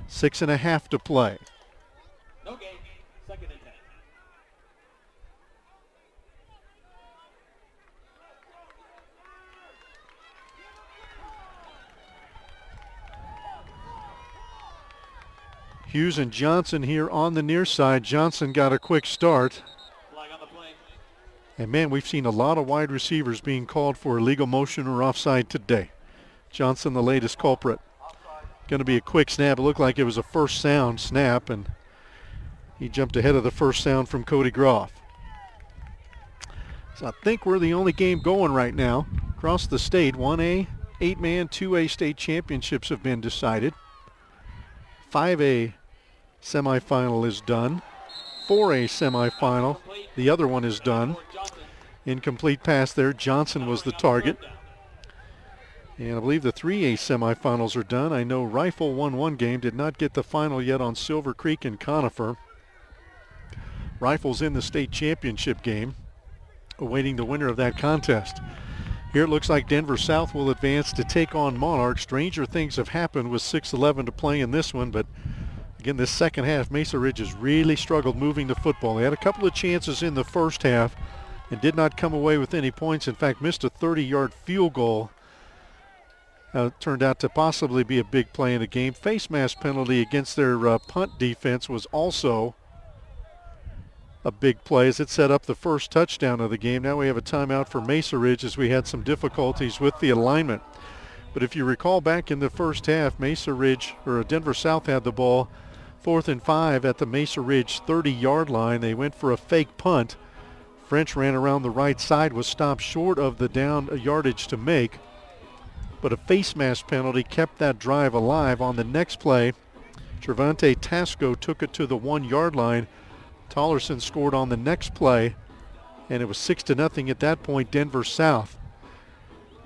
Speaker 1: 6.5 to play.
Speaker 3: No gain. 2nd and 10.
Speaker 1: Hughes and Johnson here on the near side. Johnson got a quick start.
Speaker 3: Flag on the play.
Speaker 1: And man, we've seen a lot of wide receivers being called for illegal motion or offside today. Johnson, the latest culprit. Going to be a quick snap. It looked like it was a first sound snap, and he jumped ahead of the first sound from Cody Groff. So I think we're the only game going right now. Across the state, 1A, 8-man, 2A state championships have been decided. 5A semifinal is done. 4A semifinal, the other one is done. Incomplete pass there. Johnson was the target. And I believe the 3A semifinals are done. I know Rifle won one game, did not get the final yet on Silver Creek and Conifer. Rifle's in the state championship game, awaiting the winner of that contest. Here it looks like Denver South will advance to take on Monarch. Stranger things have happened with 6:11 to play in this one, but again, this second half, Mesa Ridge has really struggled moving the football. They had a couple of chances in the first half and did not come away with any points. In fact, missed a 30-yard field goal. Turned out to possibly be a big play in the game. Face mask penalty against their punt defense was also a big play as it set up the first touchdown of the game. Now we have a timeout for Mesa Ridge as we had some difficulties with the alignment. But if you recall back in the first half, Mesa Ridge, or Denver South had the ball 4th and 5 at the Mesa Ridge 30-yard line. They went for a fake punt. French ran around the right side, was stopped short of the down yardage to make. But a face mask penalty kept that drive alive. On the next play, Trevante Tasco took it to the 1-yard line. Tollerson scored on the next play, and it was 6-0 at that point, Denver South.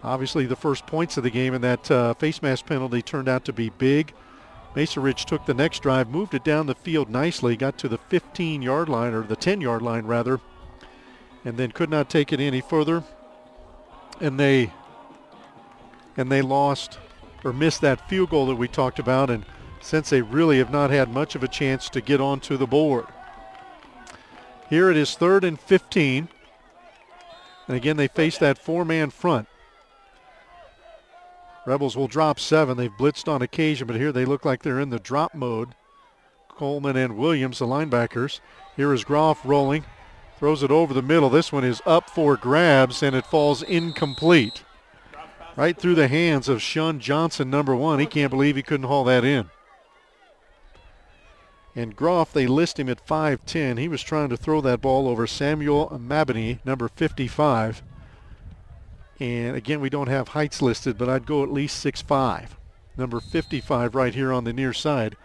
Speaker 1: Obviously the first points of the game, and that face mask penalty turned out to be big. Mesa Ridge took the next drive, moved it down the field nicely, got to the 15-yard line, or the 10-yard line rather, and then could not take it any further. And they lost or missed that field goal that we talked about, and since they really have not had much of a chance to get onto the board. Here it is 3rd and 15. And again, they face that four-man front. Rebels will drop 7. They've blitzed on occasion, but here they look like they're in the drop mode. Coleman and Williams, the linebackers. Here is Groff rolling. Throws it over the middle. This one is up for grabs, and it falls incomplete. Right through the hands of Sean Johnson, number 1. He can't believe he couldn't haul that in. And Groff, they list him at 5'10". He was trying to throw that ball over Samuel Mabini, number 55. And again, we don't have heights listed, but I'd go at least 6'5". Number 55 right here on the near side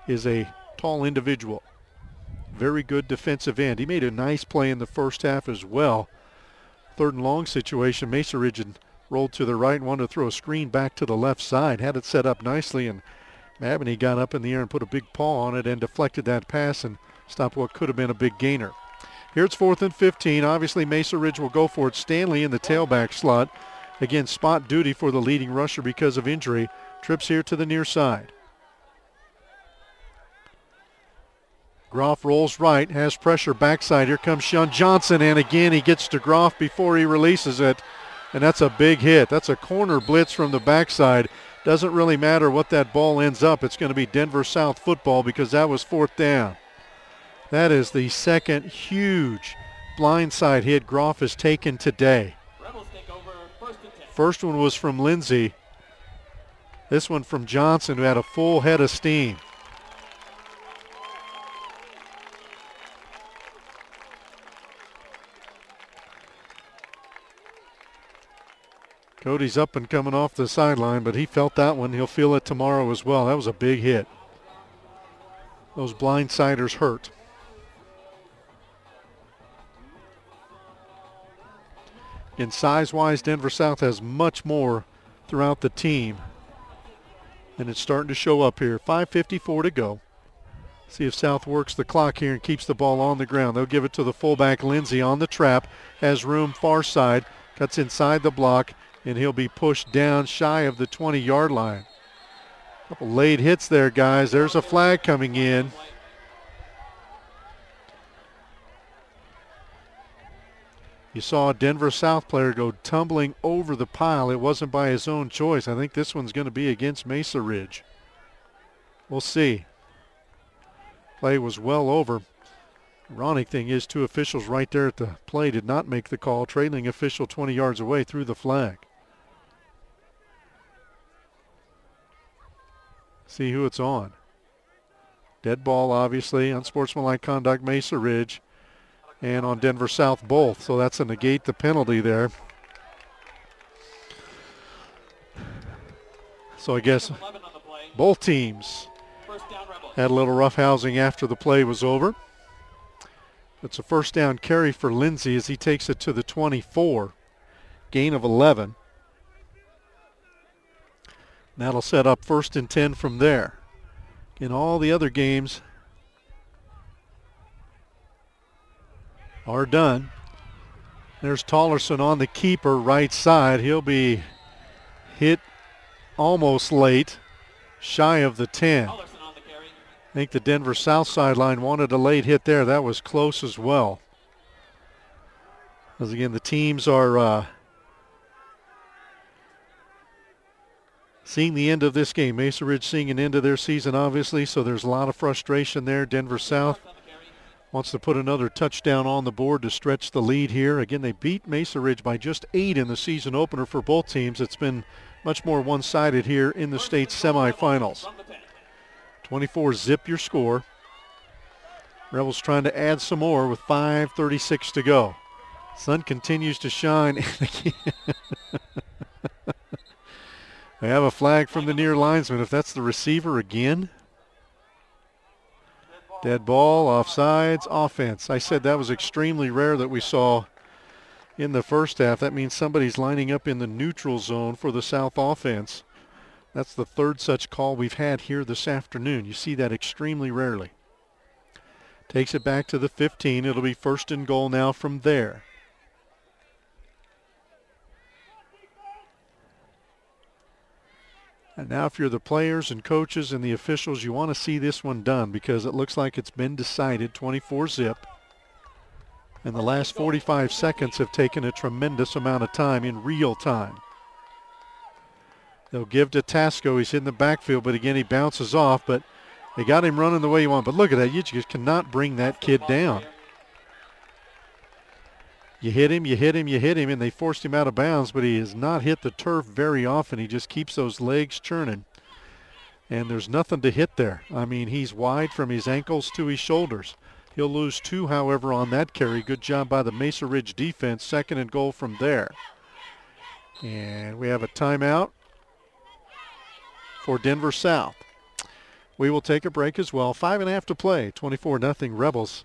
Speaker 1: is a tall individual. Very good defensive end. He made a nice play in the first half as well. 3rd and long situation. Mesa Ridge had rolled to the right and wanted to throw a screen back to the left side. Had it set up nicely, and Mabini got up in the air and put a big paw on it and deflected that pass and stopped what could have been a big gainer. Here it's 4th and 15. Obviously, Mesa Ridge will go for it. Stanley in the tailback slot. Again, spot duty for the leading rusher because of injury. Trips here to the near side. Groff rolls right, has pressure backside. Here comes Sean Johnson, and again he gets to Groff before he releases it. And that's a big hit. That's a corner blitz from the backside. Doesn't really matter what that ball ends up. It's going to be Denver South football because that was 4th down. That is the second huge blindside hit Groff has taken today.
Speaker 3: Rebels take over 1st and 10.
Speaker 1: First one was from Lindsay. This one from Johnson, who had a full head of steam. Cody's up and coming off the sideline, but he felt that one. He'll feel it tomorrow as well. That was a big hit. Those blindsiders hurt. In size-wise, Denver South has much more throughout the team. And it's starting to show up here. 5:54 to go. See if South works the clock here and keeps the ball on the ground. They'll give it to the fullback, Lindsay, on the trap. Has room far side. Cuts inside the block, and he'll be pushed down shy of the 20-yard line. Couple late hits there, guys. There's a flag coming in. You saw a Denver South player go tumbling over the pile. It wasn't by his own choice. I think this one's going to be against Mesa Ridge. We'll see. Play was well over. Ironic thing is 2 officials right there at the play did not make the call. Trailing official 20 yards away threw the flag. See who it's on. Dead ball, obviously. Unsportsmanlike conduct, Mesa Ridge. And on Denver South both. So that's a negate the penalty there. So I guess both teams had a little roughhousing after the play was over. It's a 1st down carry for Lindsay as he takes it to the 24. Gain of 11. And that'll set up 1st and 10 from there. In all the other games are done. There's Tollerson on the keeper right side. He'll be hit almost late, shy of the 10. I think the Denver South sideline wanted a late hit there. That was close as well. As again, the teams are seeing the end of this game. Mesa Ridge seeing an end of their season, obviously, so there's a lot of frustration there. Denver South wants to put another touchdown on the board to stretch the lead here. Again, they beat Mesa Ridge by just 8 in the season opener for both teams. It's been much more one-sided here in the state semifinals. 24-zip your score. Rebels trying to add some more with 5:36 to go. Sun continues to shine. They have a flag from the near linesman. If that's the receiver again. Dead ball, offsides, offense. I said that was extremely rare that we saw in the first half. That means somebody's lining up in the neutral zone for the South offense. That's the 3rd such call we've had here this afternoon. You see that extremely rarely. Takes it back to the 15. It'll be 1st and goal now from there. And now if you're the players and coaches and the officials, you want to see this one done because it looks like it's been decided 24-zip. And the last 45 seconds have taken a tremendous amount of time in real time. They'll give to Tasco. He's in the backfield, but again, he bounces off, but they got him running the way you want. But look at that. You just cannot bring that kid down. You hit him, you hit him, you hit him, and they forced him out of bounds, but he has not hit the turf very often. He just keeps those legs churning. And there's nothing to hit there. I mean, he's wide from his ankles to his shoulders. He'll lose 2, however, on that carry. Good job by the Mesa Ridge defense. 2nd and goal from there. And we have a timeout for Denver South. We will take a break as well. 5.5 to play. 24-0 Rebels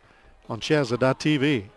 Speaker 1: on CHSAA.tv.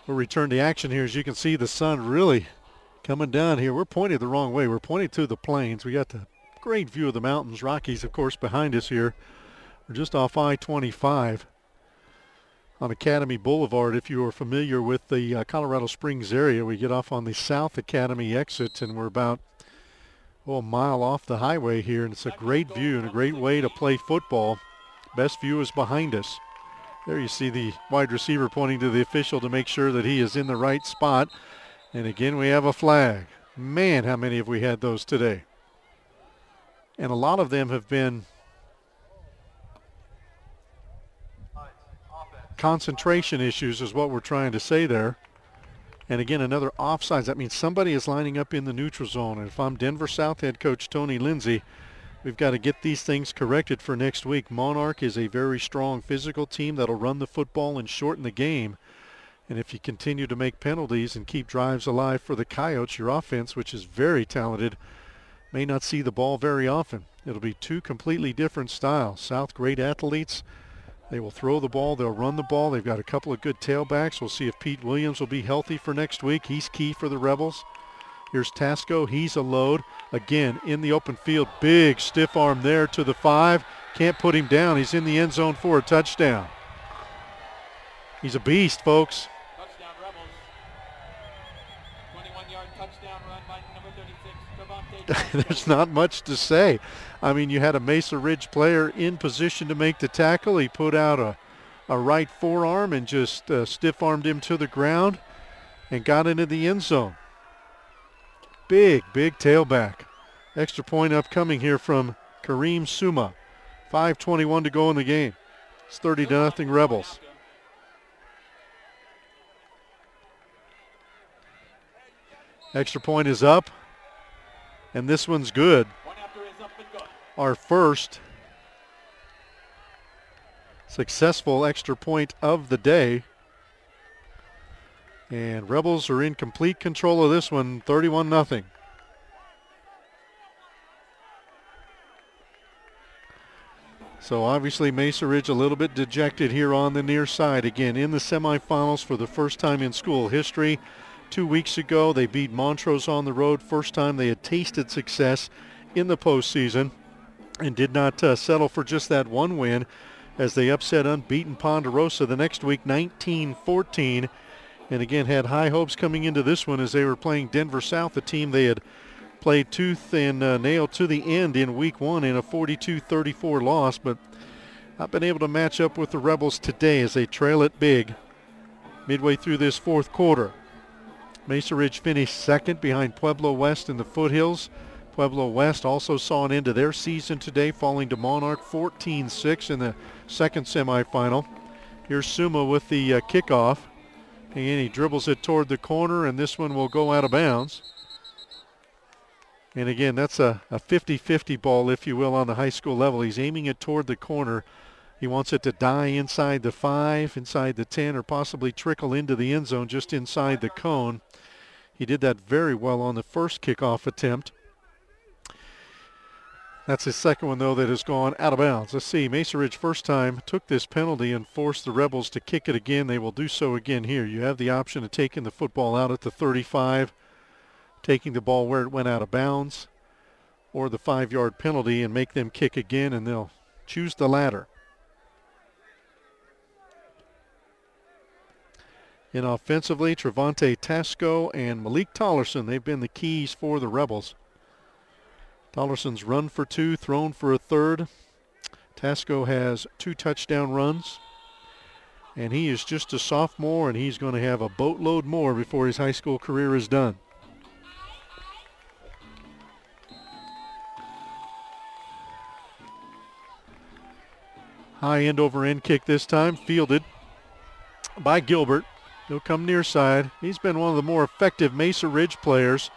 Speaker 1: We'll return to action here. As you can see, the sun really coming down here. We're pointed the wrong way. We're pointed to the plains. We got the great view of the mountains. Rockies, of course, behind us here. We're just off I-25 on Academy Boulevard. If you are familiar with the Colorado Springs area, we get off on the South Academy exit, and we're about a mile off the highway here, and it's a great view and a great way to play football. Best view is behind us. There you see the wide receiver pointing to the official to make sure that he is in the right spot. And again, we have a flag. Man, how many have we had those today? And a lot of them have been concentration issues is what we're trying to say there. And again, another offsides. That means somebody is lining up in the neutral zone. And if I'm Denver South head coach Tony Lindsay, we've got to get these things corrected for next week. Monarch is a very strong physical team that'll run the football and shorten the game. And if you continue to make penalties and keep drives alive for the Coyotes, your offense, which is very talented, may not see the ball very often. It'll be 2 completely different styles. South, great athletes. They will throw the ball. They'll run the ball. They've got a couple of good tailbacks. We'll see if Pete Williams will be healthy for next week. He's key for the Rebels. Here's Tasco. He's a load. Again, in the open field. Big stiff arm there to the 5. Can't put him down. He's in the end zone for a touchdown. He's a beast, folks.
Speaker 3: Touchdown Rebels. 21-yard touchdown run by number 36.
Speaker 1: There's not much to say. I mean, you had a Mesa Ridge player in position to make the tackle. He put out a right forearm and just stiff-armed him to the ground and got into the end zone. Big tailback. Extra point upcoming here from Kareem Suma. 5:21 to go in the game. It's 30-0 Rebels. Extra point is up, and this one's good. Our first successful extra point of the day. And Rebels are in complete control of this one, 31-0. So obviously Mesa Ridge a little bit dejected here on the near side. Again, in the semifinals for the first time in school history. 2 weeks ago, they beat Montrose on the road. First time they had tasted success in the postseason and did not settle for just that one win as they upset unbeaten Ponderosa the next week, 19-14. And again, had high hopes coming into this one as they were playing Denver South, a team they had played tooth and nail to the end in week 1 in a 42-34 loss. But not been able to match up with the Rebels today as they trail it big midway through this fourth quarter. Mesa Ridge finished second behind Pueblo West in the Foothills. Pueblo West also saw an end to their season today, falling to Monarch 14-6 in the second semifinal. Here's Suma with the kickoff. And he dribbles it toward the corner, and this one will go out of bounds. And again, that's a 50-50 ball, if you will, on the high school level. He's aiming it toward the corner. He wants it to die inside the 5, inside the 10, or possibly trickle into the end zone just inside the cone. He did that very well on the first kickoff attempt. That's his second one, though, that has gone out of bounds. Let's see. Mesa Ridge first time took this penalty and forced the Rebels to kick it again. They will do so again here. You have the option of taking the football out at the 35, taking the ball where it went out of bounds, or the 5-yard penalty and make them kick again, and they'll choose the latter. And offensively, Trevante Tasco and Malik Tollerson, they've been the keys for the Rebels. Tollerson's run for 2, thrown for a third. Tasco has 2 touchdown runs. And he is just a sophomore, and he's going to have a boatload more before his high school career is done. High end over end kick this time, fielded by Gilbert. He'll come near side. He's been one of the more effective Mesa Ridge players.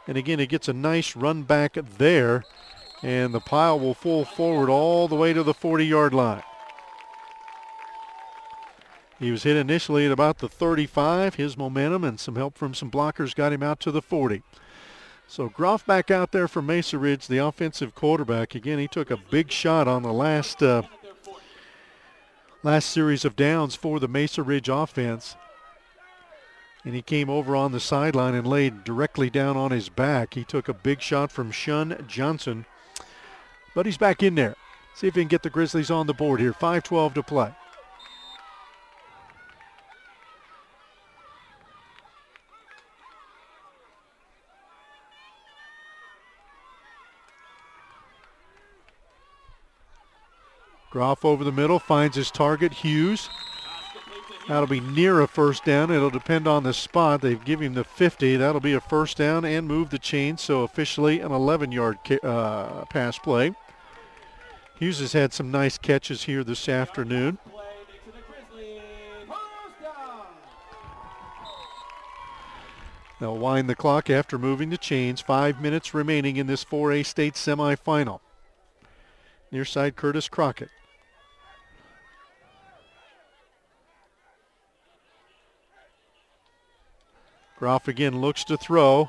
Speaker 1: And again, he gets a nice run back there. And the pile will fall forward all the way to the 40-yard line. He was hit initially at about the 35. His momentum and some help from some blockers got him out to the 40. So Groff back out there for Mesa Ridge, the offensive quarterback. Again, he took a big shot on the last series of downs for the Mesa Ridge offense. And he came over on the sideline and laid directly down on his back. He took a big shot from Shun Johnson. But he's back in there. See if he can get the Grizzlies on the board here. 5:12 to play. Groff over the middle, finds his target, Hughes. That'll be near a first down. It'll depend on the spot. They've given him the 50. That'll be a first down and move the chain, so officially an 11-yard pass play. Hughes has had some nice catches here this afternoon. They'll wind the clock after moving the chains. 5 minutes remaining in this 4A state semifinal. Near side, Curtis Crockett. Groff again looks to throw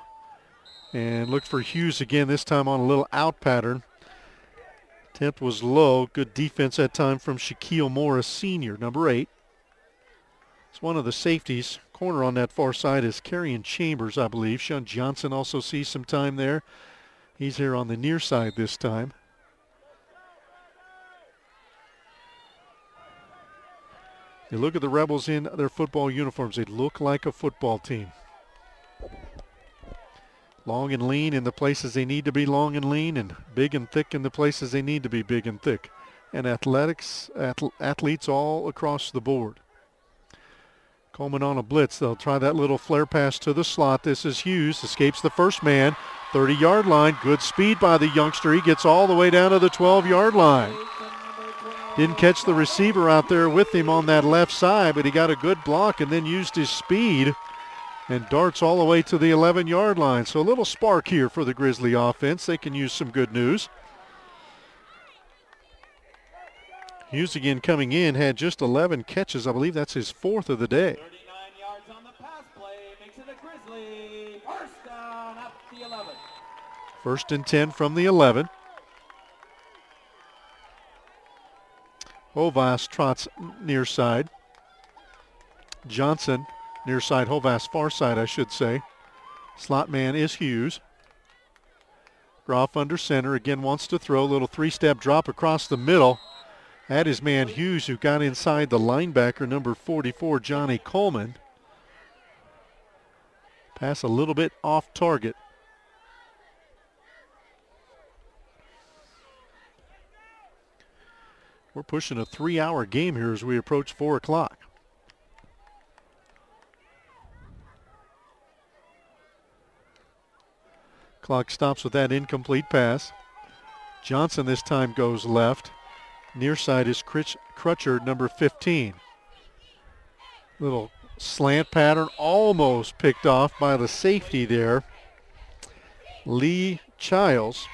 Speaker 1: and look for Hughes again, this time on a little out pattern. Attempt was low. Good defense that time from Shaquille Morris, senior, number 8. It's one of the safeties. Corner on that far side is Carrion Chambers, I believe. Shun Johnson also sees some time there. He's here on the near side this time. You look at the Rebels in their football uniforms. They look like a football team. Long and lean in the places they need to be long and lean, and big and thick in the places they need to be big and thick. And athletes all across the board. Coleman on a blitz. They'll try that little flare pass to the slot. This is Hughes. Escapes the first man. 30-yard line. Good speed by the youngster. He gets all the way down to the 12-yard line. Didn't catch the receiver out there with him on that left side, but he got a good block and then used his speed and darts all the way to the 11-yard line. So a little spark here for the Grizzly offense. They can use some good news. Hughes again coming in, had just 11 catches. I believe that's his 4th of the day.
Speaker 3: 39 yards on the pass play, makes it a Grizzly. First down at the 11.
Speaker 1: 1st and 10 from the 11. Hovas trots near side. Johnson near side, Hovas far side, I should say. Slot man is Hughes. Groff under center, again wants to throw. Little 3-step drop across the middle. That is man Hughes, who got inside the linebacker, number 44, Johnny Coleman. Pass a little bit off target. We're pushing a 3-hour game here as we approach 4 o'clock. Clock stops with that incomplete pass. Johnson this time goes left. Near side is Crutcher, number 15. Little slant pattern, almost picked off by the safety there. Lee Childs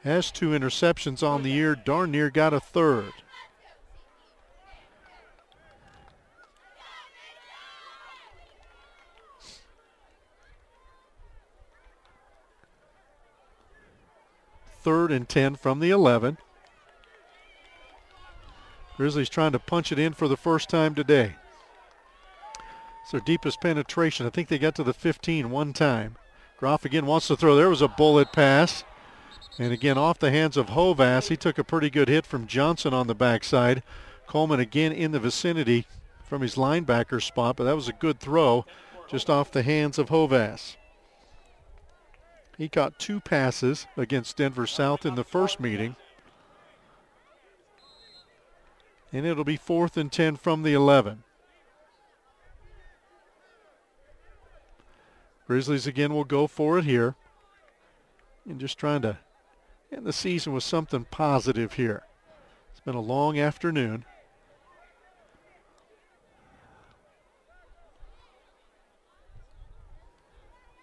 Speaker 1: has 2 interceptions on the year. Darn near got a third. Third and 10 from the 11. Grizzlies trying to punch it in for the first time today. It's their deepest penetration. I think they got to the 15 one time. Groff again wants to throw. There was a bullet pass. And again off the hands of Hovass. He took a pretty good hit from Johnson on the backside. Coleman again in the vicinity from his linebacker spot, but that was a good throw just off the hands of Hovass. He caught 2 passes against Denver South in the first meeting. And it'll be 4th and 10 from the 11. Grizzlies again will go for it here. And just trying to end the season with something positive here. It's been a long afternoon.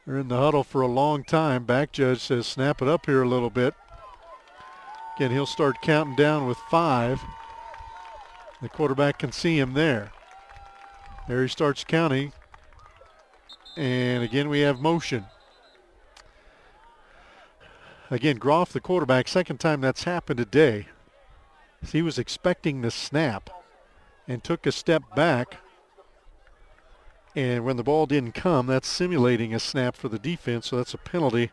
Speaker 1: They're in the huddle for a long time. Back judge says snap it up here a little bit. Again, he'll start counting down with 5. The quarterback can see him there. There he starts counting. And again, we have motion. Again, Groff, the quarterback, second time that's happened today. He was expecting the snap and took a step back. And when the ball didn't come, that's simulating a snap for the defense, so that's a penalty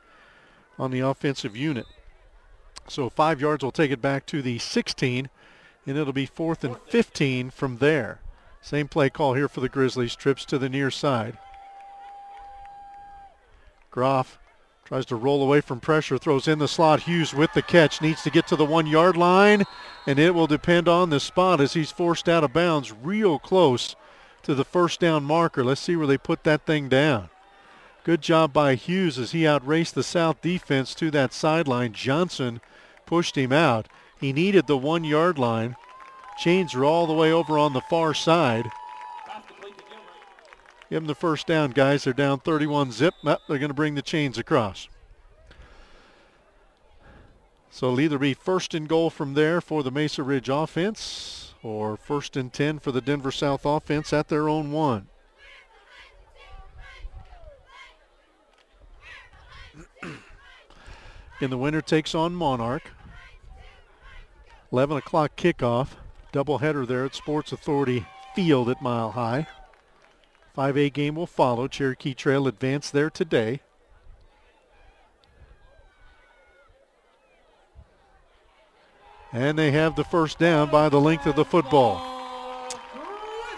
Speaker 1: on the offensive unit. So 5 yards will take it back to the 16, and it'll be 4th and 15 from there. Same play call here for the Grizzlies. Trips to the near side. Groff tries to roll away from pressure, throws in the slot. Hughes with the catch, needs to get to the 1 yard line, and it will depend on the spot as he's forced out of bounds real close to the first down marker. Let's see where they put that thing down. Good job by Hughes as he outraced the South defense to that sideline. Johnson pushed him out. He needed the 1 yard line. Chains are all the way over on the far side. Give them the first down, guys. They're down 31-zip. They're going to bring the chains across. So it'll either be 1st and goal from there for the Mesa Ridge offense or 1st and 10 for the Denver South offense at their own 1. And the winner takes on Monarch. 11 o'clock kickoff. Doubleheader there at Sports Authority Field at Mile High. 5A game will follow. Cherokee Trail advanced there today. And they have the first down by the length of the football.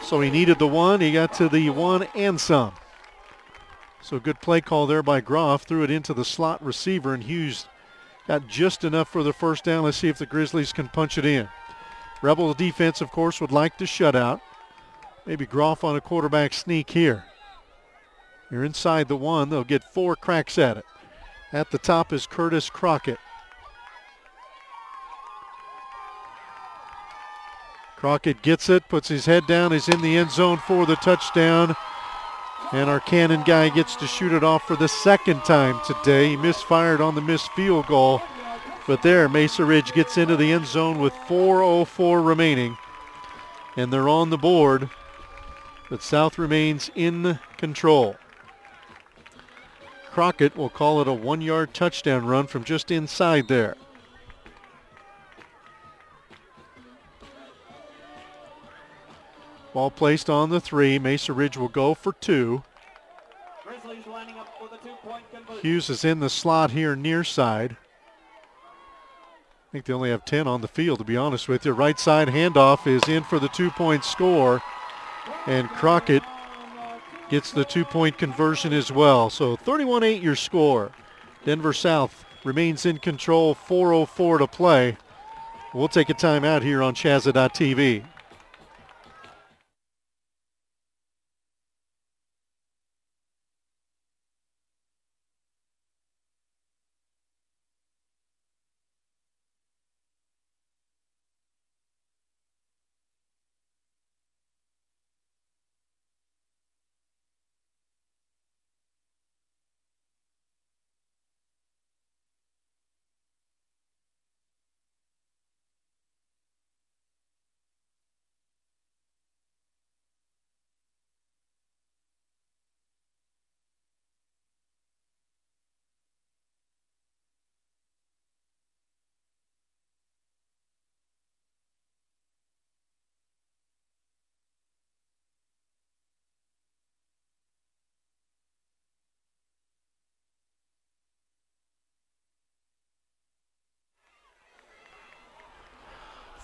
Speaker 1: So he needed the 1. He got to the 1 and some. So good play call there by Groff. Threw it into the slot receiver, and Hughes got just enough for the first down. Let's see if the Grizzlies can punch it in. Rebels defense, of course, would like to shut out. Maybe Groff on a quarterback sneak here. You're inside the 1. They'll get 4 cracks at it. At the top is Curtis Crockett. Crockett gets it, puts his head down. He's in the end zone for the touchdown. And our cannon guy gets to shoot it off for the 2nd time today. He misfired on the missed field goal. But there, Mesa Ridge gets into the end zone with 4:04 remaining. And they're on the board. But South remains in control. Crockett will call it a 1 yard touchdown run from just inside there. Ball placed on the 3. Mesa Ridge will go for 2. Hughes is in the slot here near side. I think they only have 10 on the field, to be honest with you. Right side handoff is in for the 2-point score. And Crockett gets the 2-point conversion as well. So 31-8 your score. Denver South remains in control, 4:04 to play. We'll take a timeout here on CHSAA.tv.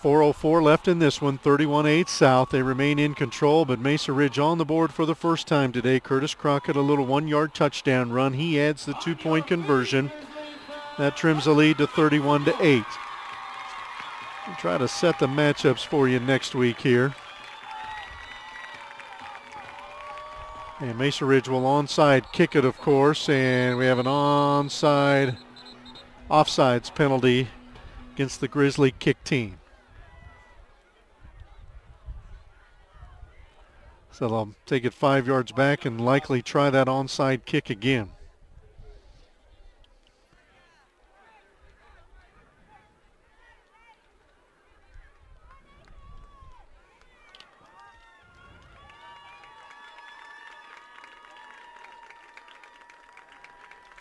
Speaker 1: 4:04 left in this one, 31-8 South. They remain in control, but Mesa Ridge on the board for the first time today. Curtis Crockett, a little 1-yard touchdown run. He adds the 2-point conversion. That trims the lead to 31-8. We'll try to set the matchups for you next week here. And Mesa Ridge will onside kick it, of course, and we have an offsides penalty against the Grizzly kick team. So they'll take it 5 yards back and likely try that onside kick again.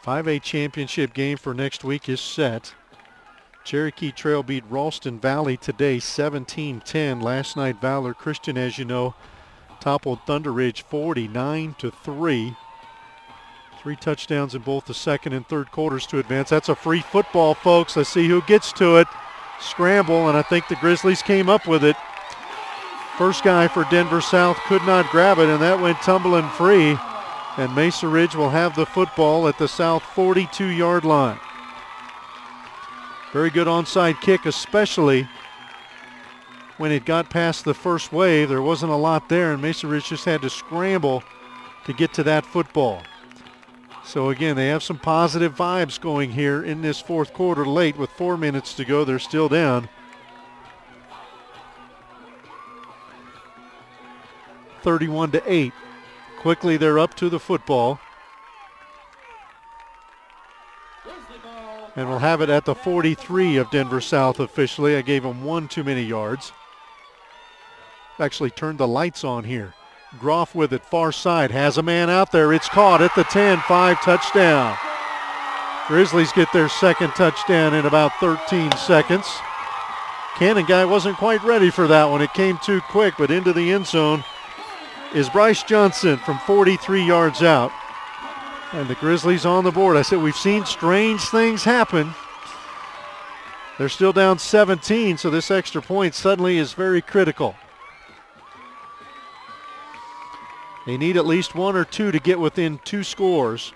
Speaker 1: .5A championship game for next week is set. Cherokee Trail beat Ralston Valley today 17-10. Last night Valor Christian, as you know, toppled Thunder Ridge 49-3. 3 touchdowns in both the second and third quarters to advance. That's a free football, folks. Let's see who gets to it. Scramble, and I think the Grizzlies came up with it. First guy for Denver South could not grab it, and that went tumbling free. And Mesa Ridge will have the football at the South 42-yard line. Very good onside kick, especially when it got past the first wave. There wasn't a lot there, and Mesa Ridge just had to scramble to get to that football. So again, they have some positive vibes going here in this fourth quarter late. With 4 minutes to go, they're still down 31-8. Quickly, they're up to the football. And we'll have it at the 43 of Denver South officially. I gave them 1 too many yards. Actually turned the lights on here. Groff with it, far side, has a man out there. It's caught at the 10, 5 touchdown. Grizzlies get their second touchdown in about 13 seconds. Cannon guy wasn't quite ready for that one. It came too quick, but into the end zone is Bryce Johnson from 43 yards out. And the Grizzlies on the board. I said we've seen strange things happen. They're still down 17, so this extra point suddenly is very critical. They need at least 1 or 2 to get within 2 scores.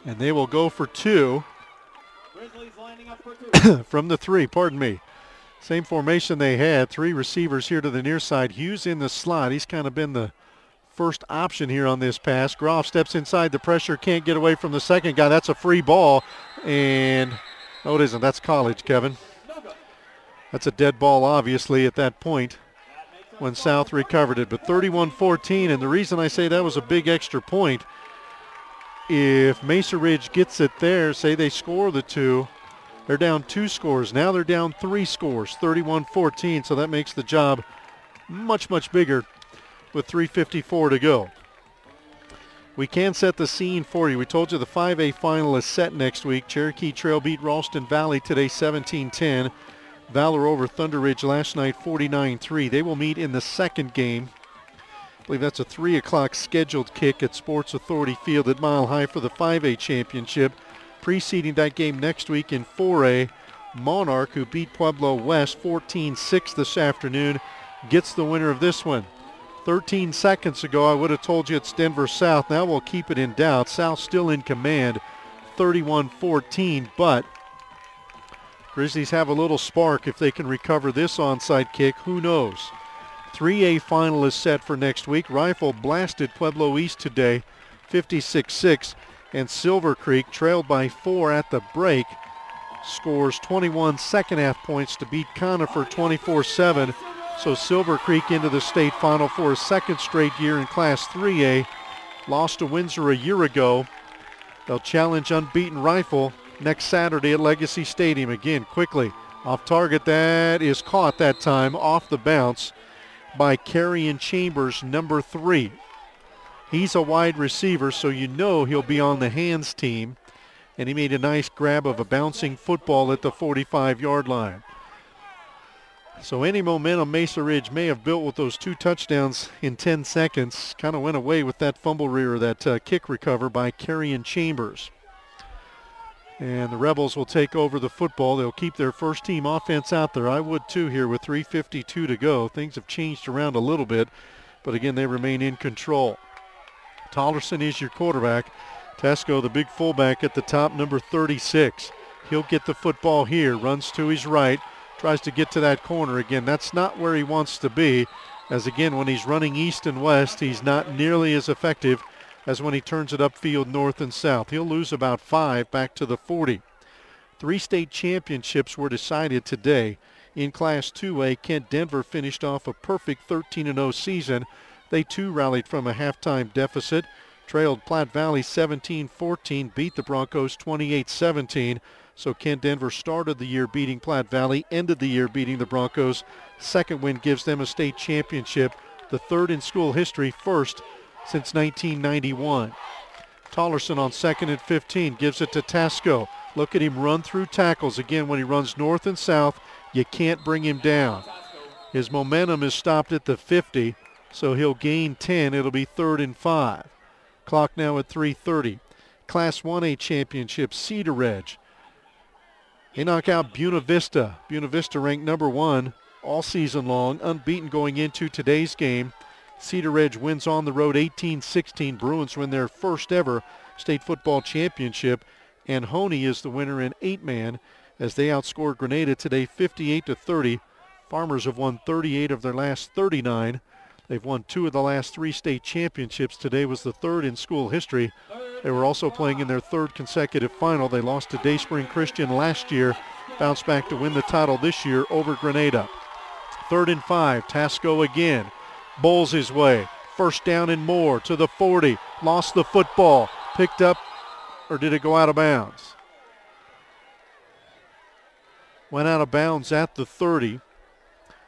Speaker 1: And they will go for 2. From the 3, pardon me. Same formation they had. 3 receivers here to the near side. Hughes in the slot. He's kind of been the first option here on this pass. Groff steps inside the pressure, can't get away from the second guy. That's a free ball. And no, it isn't. That's college, Kevin. That's a dead ball, obviously, at that point when South recovered it. But 31-14, and the reason I say that was a big extra point, if Mesa Ridge gets it there, say they score the 2, they're down 2 scores. Now they're down 3 scores, 31-14, so that makes the job much, much bigger with 3:54 to go. We can set the scene for you. We told you the 5A final is set next week. Cherokee Trail beat Ralston Valley today 17-10. Valor over Thunder Ridge last night 49-3. They will meet in the second game. I believe that's a 3 o'clock scheduled kick at Sports Authority Field at Mile High for the 5A championship. Preceding that game next week in 4A, Monarch, who beat Pueblo West 14-6 this afternoon, gets the winner of this one. 13 seconds ago, I would have told you it's Denver South. Now we'll keep it in doubt. South still in command, 31-14, but Grizzlies have a little spark if they can recover this onside kick. Who knows? 3A final is set for next week. Rifle blasted Pueblo East today, 56-6. And Silver Creek, trailed by 4 at the break, scores 21 second-half points to beat Conifer 24-7. So Silver Creek into the state final for a second straight year in Class 3A. Lost to Windsor a year ago. They'll challenge unbeaten Rifle next Saturday at Legacy Stadium. Again, quickly, off target. That is caught that time off the bounce by Carrion Chambers, number 3. He's a wide receiver, so you know he'll be on the hands team. And he made a nice grab of a bouncing football at the 45-yard line. So any momentum Mesa Ridge may have built with those 2 touchdowns in 10 seconds kind of went away with that fumble that kick recover by Carrion Chambers. And the Rebels will take over the football. They'll keep their first team offense out there. I would too here with 3:52 to go. Things have changed around a little bit, but again, they remain in control. Tollerson is your quarterback. Tesco, the big fullback at the top, number 36. He'll get the football here, runs to his right, tries to get to that corner. Again, that's not where he wants to be, as again, when he's running east and west, he's not nearly as effective as when he turns it upfield north and south. He'll lose about 5 back to the 40. 3 state championships were decided today. In Class 2A, Kent Denver finished off a perfect 13-0 season. They too rallied from a halftime deficit, trailed Platte Valley 17-14, beat the Broncos 28-17. So Kent Denver started the year beating Platte Valley, ended the year beating the Broncos. Second win gives them a state championship, the 3rd in school history, 1st since 1991. Tollerson on 2nd and 15, gives it to Tasco. Look at him run through tackles. Again, when he runs north and south, you can't bring him down. His momentum is stopped at the 50, so he'll gain 10. It'll be 3rd and 5. Clock now at 3:30. Class 1A championship, Cedar Ridge. They knock out Buena Vista. Buena Vista ranked number 1 all season long, unbeaten going into today's game. Cedar Ridge wins on the road 18-16. Bruins win their first ever state football championship. And Honey is the winner in 8-man as they outscored Grenada today 58-30. Farmers have won 38 of their last 39. They've won 2 of the last 3 state championships. Today was the 3rd in school history. They were also playing in their 3rd consecutive final. They lost to Dayspring Christian last year, bounced back to win the title this year over Grenada. 3rd and 5, Tasco again. Bowls his way. First down and more to the 40. Lost the football. Picked up, or did it go out of bounds? Went out of bounds at the 30.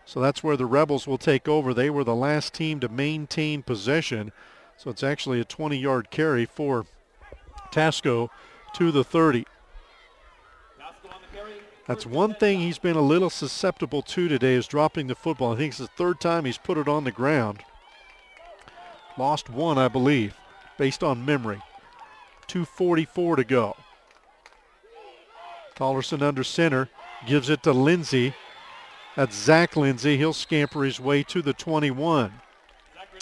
Speaker 1: So that's where the Rebels will take over. They were the last team to maintain possession. So it's actually a 20-yard carry for Tasco to the 30. That's one thing he's been a little susceptible to today, is dropping the football. I think it's the 3rd time he's put it on the ground. Lost 1, I believe, based on memory. 2:44 to go. Tollerson under center, gives it to Lindsay. That's Zach Lindsay. He'll scamper his way to the 21.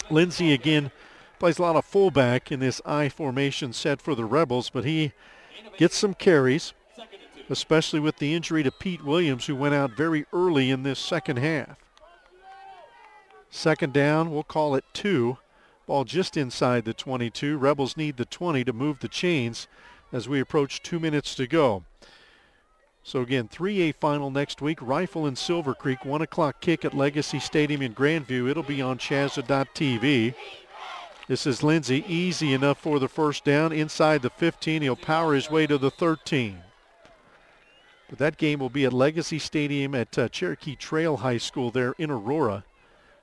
Speaker 1: Lindsay again plays a lot of fullback in this I formation set for the Rebels, but he gets some carries, especially with the injury to Pete Williams, who went out very early in this second half. 2nd down, we'll call it 2. Ball just inside the 22. Rebels need the 20 to move the chains as we approach 2 minutes to go. So again, 3A final next week. Rifle and Silver Creek, 1 o'clock kick at Legacy Stadium in Grandview. It'll be on CHSAA.tv. This is Lindsay, easy enough for the first down. Inside the 15, he'll power his way to the 13. But that game will be at Legacy Stadium at Cherokee Trail High School there in Aurora.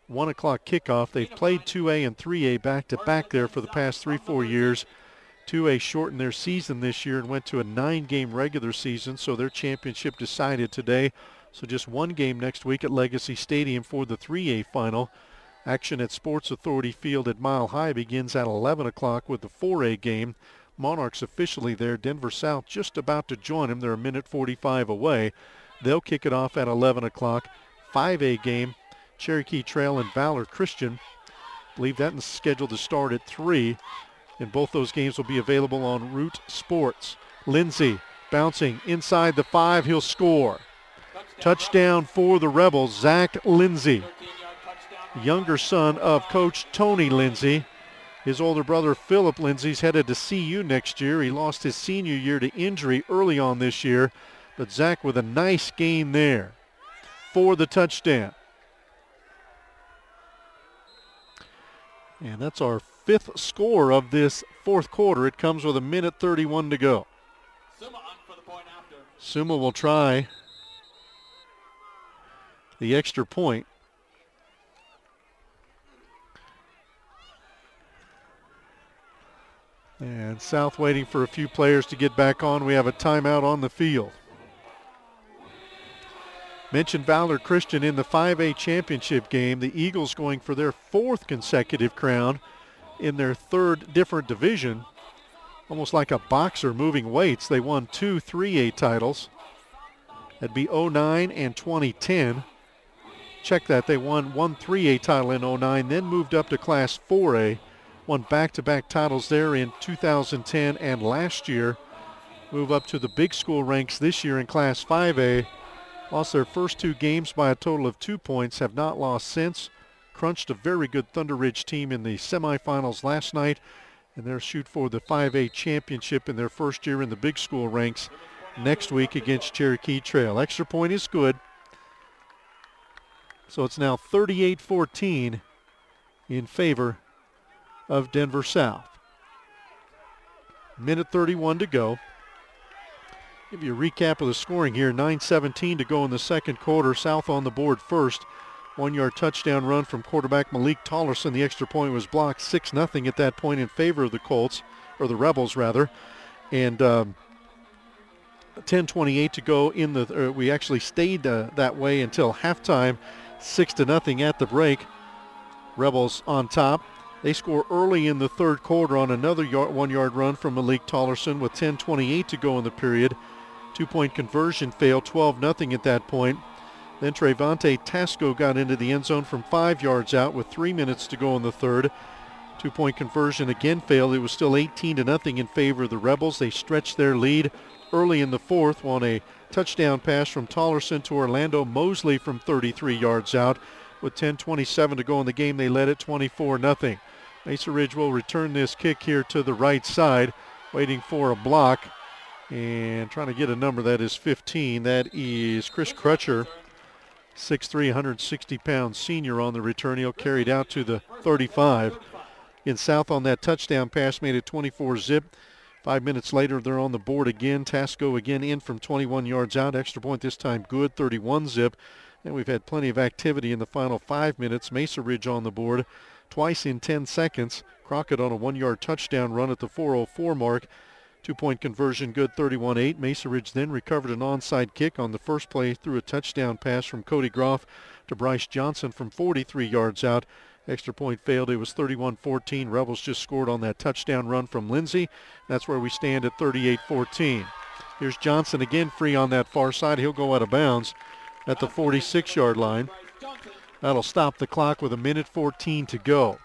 Speaker 1: 1 o'clock kickoff. They've played 2A and 3A back-to-back there for the past 3-4 years. 2A shortened their season this year and went to a 9-game regular season, so their championship decided today. So just 1 game next week at Legacy Stadium for the 3A final. Action at Sports Authority Field at Mile High begins at 11 o'clock with the 4A game. Monarchs officially there. Denver South just about to join them. They're a minute 45 away. They'll kick it off at 11 o'clock. 5A game, Cherokee Trail and Valor Christian. I believe that is scheduled to start at 3. And both those games will be available on Root Sports. Lindsay bouncing inside the 5. He'll score. Touchdown for the Rebels, Zach Lindsay, younger son of Coach Tony Lindsay. His older brother Philip Lindsay's headed to CU next year. He lost his senior year to injury early on this year, but Zach with a nice gain there for the touchdown. And that's our 5th score of this 4th quarter. It comes with a minute 31 to go. Suma will try the extra point. And South waiting for a few players to get back on. We have a timeout on the field. Mentioned Valor Christian in the 5A championship game. The Eagles going for their 4th consecutive crown in their 3rd different division. Almost like a boxer moving weights. They won 2 3A titles. That'd be 09 and 2010. Check that. They won 1 3A title in 09, then moved up to Class 4A. Won back-to-back titles there in 2010 and last year. Move up to the big school ranks this year in Class 5A. Lost their first 2 games by a total of 2 points. Have not lost since. Crunched a very good Thunder Ridge team in the semifinals last night. And they'll shoot for the 5A championship in their first year in the big school ranks next week against Cherokee Trail. Extra point is good. So it's now 38-14 in favor of Denver South. Minute 31 to go. Give you a recap of the scoring here. 9:17 to go in the second quarter. South on the board first. 1-yard touchdown run from quarterback Malik Tollerson. The extra point was blocked 6-0 at that point in favor of the Colts, or the Rebels rather. And 10:28 to go in the, we actually stayed that way until halftime. 6-0 at the break. Rebels on top. They score early in the third quarter on another 1-yard run from Malik Tollerson with 10:28 to go in the period. 2-point conversion failed, 12-0 at that point. Then Trevante Tasco got into the end zone from 5 yards out with 3 minutes to go in the third. 2-point conversion again failed. It was still 18-0 in favor of the Rebels. They stretched their lead early in the fourth on a touchdown pass from Tollerson to Orlando Mosley from 33 yards out. With 10:27 to go in the game, they led it 24-0. Mesa Ridge will return this kick here to the right side, waiting for a block and trying to get a number. That is 15. That is Chris Crutcher, 6'3", 160-pound senior on the return. He'll carry it out to the 35. In South on that touchdown pass made it 24-zip. 5 minutes later, they're on the board again. Tasco again in from 21 yards out. Extra point this time good, 31-zip. And we've had plenty of activity in the final 5 minutes. Mesa Ridge on the board twice in 10 seconds. Crockett on a 1-yard touchdown run at the 4:04 mark. 2-point conversion good, 31-8. Mesa Ridge then recovered an onside kick on the first play through a touchdown pass from Cody Groff to Bryce Johnson from 43 yards out. Extra point failed. It was 31-14. Rebels just scored on that touchdown run from Lindsay. That's where we stand at 38-14. Here's Johnson again free on that far side. He'll go out of bounds at the 46-yard line. That'll stop the clock with 1:14 to go.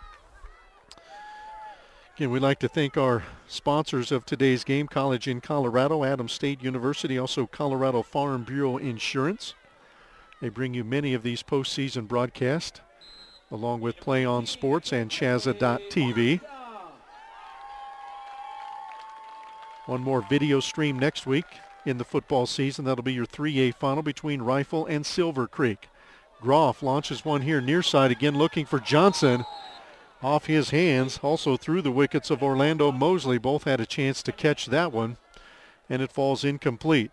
Speaker 1: Again, we'd like to thank our sponsors of today's game, College in Colorado, Adams State University, also Colorado Farm Bureau Insurance. They bring you many of these postseason broadcasts, along with Play On Sports and CHSAA.tv. One more video stream next week in the football season. That'll be your 3A final between Rifle and Silver Creek. Groff launches one here near side, again looking for Johnson. Off his hands, also through the wickets of Orlando Mosley. Both had a chance to catch that one, and it falls incomplete.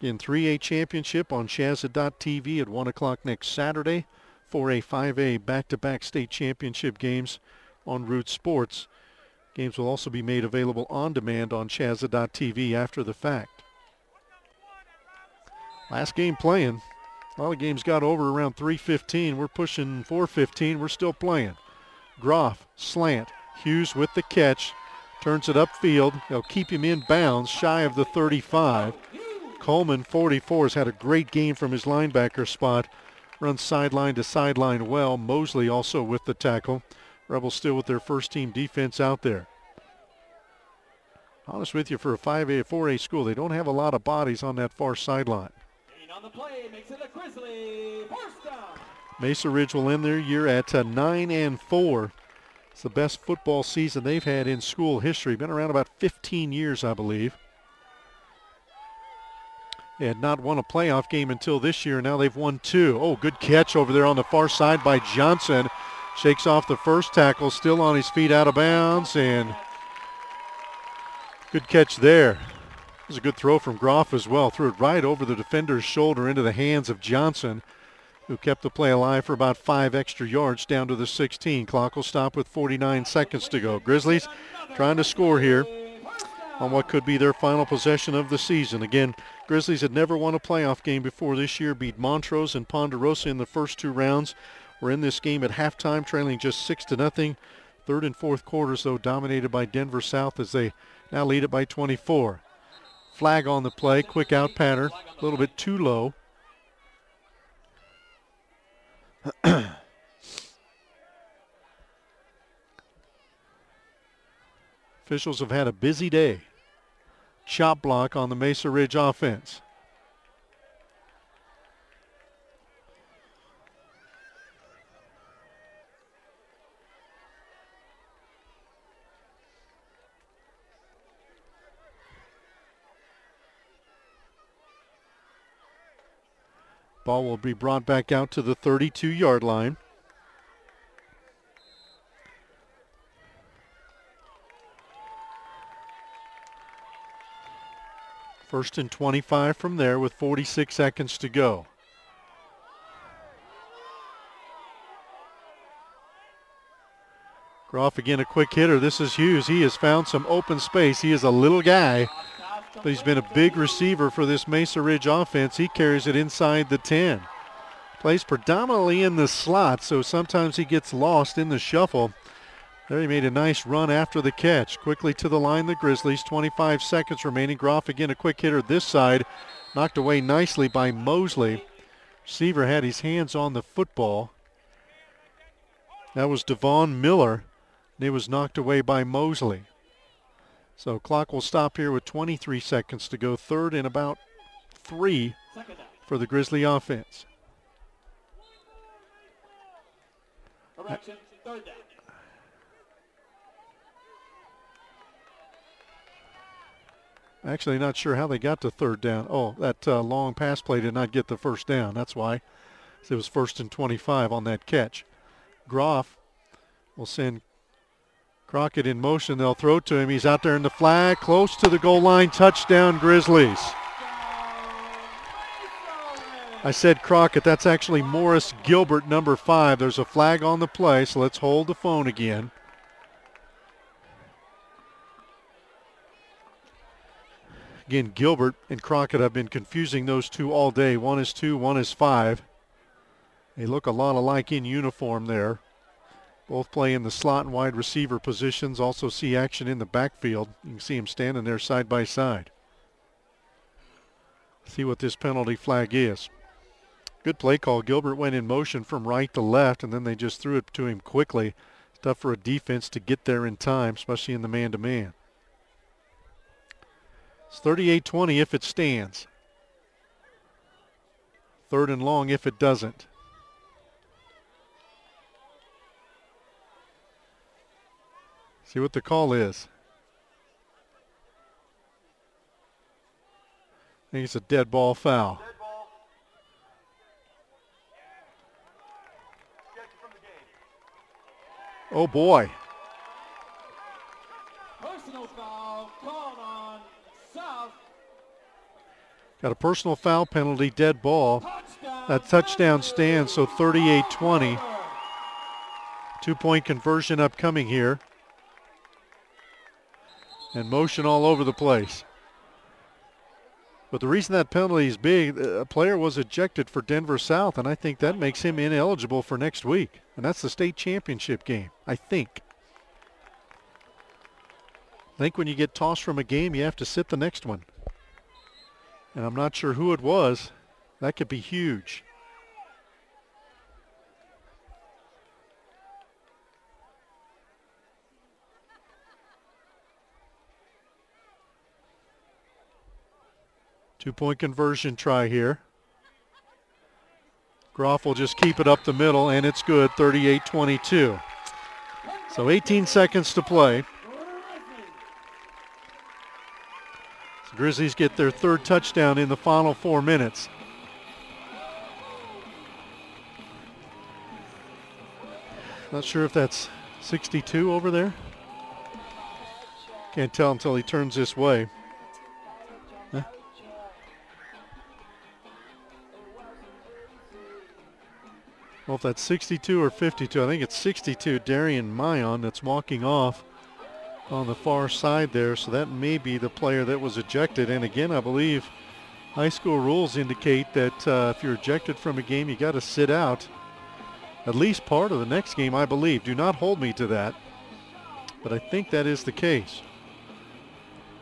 Speaker 1: Again, 3A championship on CHSAA.tv at 1 o'clock next Saturday. 4A, 5A back-to-back state championship games on Root Sports. Games will also be made available on demand on CHSAA.tv after the fact. Last game playing. A lot of games got over around 3:15. We're pushing 4:15. We're still playing. Groff, slant. Hughes with the catch. Turns it upfield. They'll keep him in bounds, shy of the 35. Coleman, 44, has had a great game from his linebacker spot. Runs sideline to sideline well. Mosley also with the tackle. Rebels still with their first team defense out there. Honest with you, for a 5A, 4A school, they don't have a lot of bodies on that far sideline.
Speaker 3: On the play, makes it a Grizzly. First down.
Speaker 1: Mesa Ridge will end their year at 9-4. It's the best football season they've had in school history. Been around about 15 years, I believe. They had not won a playoff game until this year. Now they've won 2. Oh, good catch over there on the far side by Johnson. Shakes off the first tackle, still on his feet out of bounds, and good catch there. It was a good throw from Groff as well. Threw it right over the defender's shoulder into the hands of Johnson, who kept the play alive for about 5 extra yards down to the 16. Clock will stop with 49 seconds to go. Grizzlies trying to score here on what could be their final possession of the season. Again, Grizzlies had never won a playoff game before this year, beat Montrose and Ponderosa in the first 2 rounds. We're in this game at halftime, trailing just 6-0. Third and fourth quarters, though, dominated by Denver South as they now lead it by 24. Flag on the play, quick out pattern, a little bit too low. Officials have had a busy day. Chop block on the Mesa Ridge offense. Ball will be brought back out to the 32-yard line. First and 25 from there with 46 seconds to go. Groff again, a quick hitter. This is Hughes. He has found some open space. He is a little guy, but he's been a big receiver for this Mesa Ridge offense. He carries it inside the 10. Plays predominantly in the slot, so sometimes he gets lost in the shuffle. There he made a nice run after the catch. Quickly to the line, the Grizzlies. 25 seconds remaining. Groff again, a quick hitter this side. Knocked away nicely by Mosley. Receiver had his hands on the football. That was Devon Miller. And it was knocked away by Mosley. So clock will stop here with 23 seconds to go. Third and about 3 for the Grizzly offense.
Speaker 3: Correction, third down.
Speaker 1: Actually, not sure how they got to third down. Oh, that long pass play did not get the first down. That's why. It was first and 25 on that catch. Groff will send Crockett in motion. They'll throw to him. He's out there in the flag, close to the goal line. Touchdown, Grizzlies. I said Crockett. That's actually Morris Gilbert, number 5. There's a flag on the play, so let's hold the phone again. Again, Gilbert and Crockett, I've been confusing those two all day. One is 2, one is 5. They look a lot alike in uniform there. Both play in the slot and wide receiver positions. Also see action in the backfield. You can see them standing there side by side. See what this penalty flag is. Good play call. Gilbert went in motion from right to left, and then they just threw it to him quickly. It's tough for a defense to get there in time, especially in the man-to-man. It's 38-20 if it stands. Third and long if it doesn't. See what the call is. I think it's a dead ball foul.
Speaker 2: Dead ball. Ejected from the game.
Speaker 1: Oh boy.
Speaker 3: Personal foul called on South.
Speaker 1: Got a personal foul penalty, dead ball.
Speaker 3: Touchdown.
Speaker 1: That touchdown stands, so 38-20. 2-point conversion upcoming here. And motion all over the place. But the reason that penalty is big, a player was ejected for Denver South, and I think that makes him ineligible for next week. And that's the state championship game, I think. I think when you get tossed from a game, you have to sit the next one. And I'm not sure who it was. That could be huge. Two-point conversion try here. Groff will just keep it up the middle, and it's good, 38-22. So 18 seconds to play. The Grizzlies get their third touchdown in the final 4 minutes. Not sure if that's 62 over there. Can't tell until he turns this way. Huh? Well, if that's 62 or 52, I think it's 62. Darian Mayon that's walking off on the far side there, so that may be the player that was ejected. And again, I believe High school rules indicate that if you're ejected from a game, you got to sit out at least part of the next game, I believe. Do not hold me to that, but I think that is the case.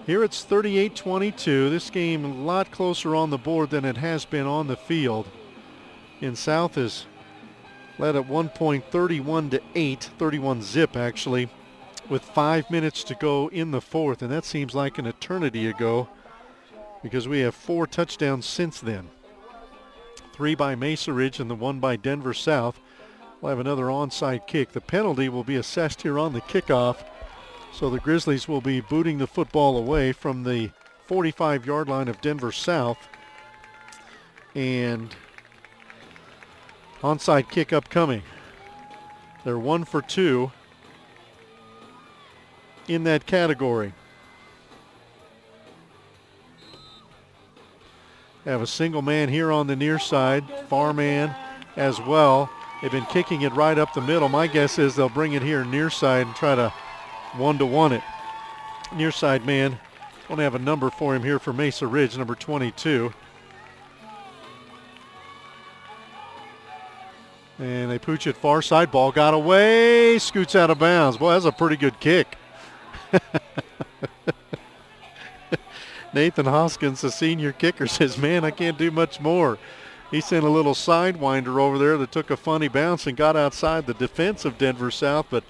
Speaker 1: Here it's 38-22. This game a lot closer on the board than it has been on the field. And South is led at one point 31-8, 31 zip actually, with 5 minutes to go in the fourth, and that seems like an eternity ago because we have 4 touchdowns since then. 3 by Mesa Ridge and the 1 by Denver South. We'll have another onside kick. The penalty will be assessed here on the kickoff, so the Grizzlies will be booting the football away from the 45-yard line of Denver South. And onside kick upcoming. They're 1 for 2 in that category. Have a single man here on the near side, far man as well. They've been kicking it right up the middle. My guess is they'll bring it here near side and try to one-to-one it. Near side man, I want to have a number for him here for Mesa Ridge, number 22. And they pooch it far side, ball got away, scoots out of bounds. Boy, that's a pretty good kick. Nathan Hoskins, the senior kicker, says, man, I can't do much more. He sent a little sidewinder over there that took a funny bounce and got outside the defense of Denver South, but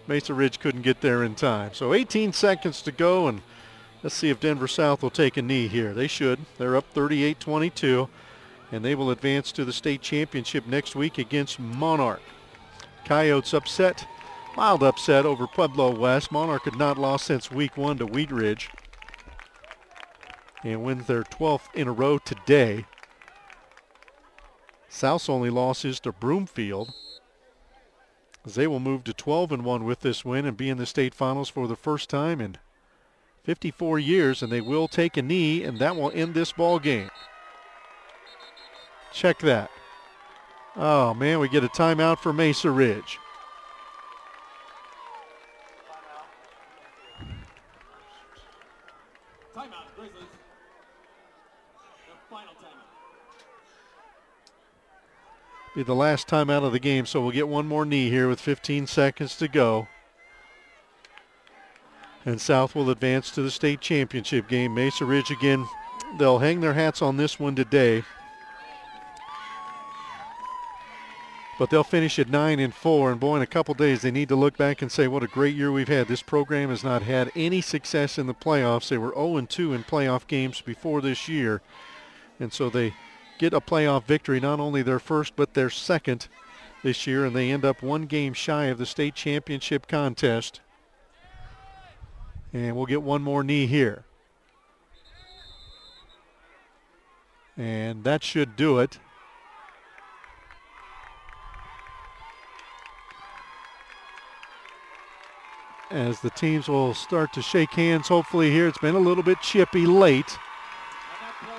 Speaker 1: Mesa Ridge couldn't get there in time. So 18 seconds to go, and let's see if Denver South will take a knee here. They should. They're up 38-22, and they will advance to the state championship next week against Monarch. Coyotes upset, mild upset over Pueblo West. Monarch had not lost since week 1 to Wheat Ridge, and wins their 12th in a row today. South's only loss is to Broomfield, as they will move to 12-1 with this win and be in the state finals for the first time in 54 years, and they will take a knee, and that will end this ball game. Check that. Oh man, we get a timeout for Mesa Ridge.
Speaker 3: Timeout, Grizzlies. The final timeout.
Speaker 1: Be the last timeout of the game, so we'll get one more knee here with 15 seconds to go. And South will advance to the state championship game. Mesa Ridge again, they'll hang their hats on this one today. But they'll finish at 9-4, and boy, in a couple days they need to look back and say what a great year we've had. This program has not had any success in the playoffs. They were 0-2 in playoff games before this year, and so they get a playoff victory, not only their first but their second this year, and they end up one game shy of the state championship contest. And we'll get one more knee here. And that should do it. As the teams will start to shake hands hopefully here. It's been a little bit chippy late,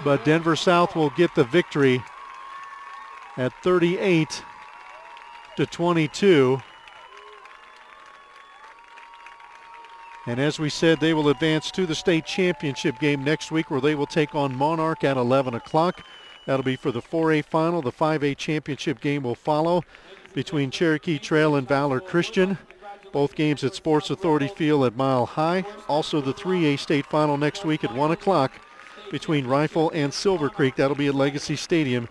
Speaker 1: but Denver South will get the victory at 38-22. And as we said, they will advance to the state championship game next week, where they will take on Monarch at 11 o'clock. That'll be for the 4A final. The 5A championship game will follow between Cherokee Trail and Valor Christian. Both games at Sports Authority Field at Mile High. Also the 3A state final next week at 1 o'clock between Rifle and Silver Creek. That'll be at Legacy Stadium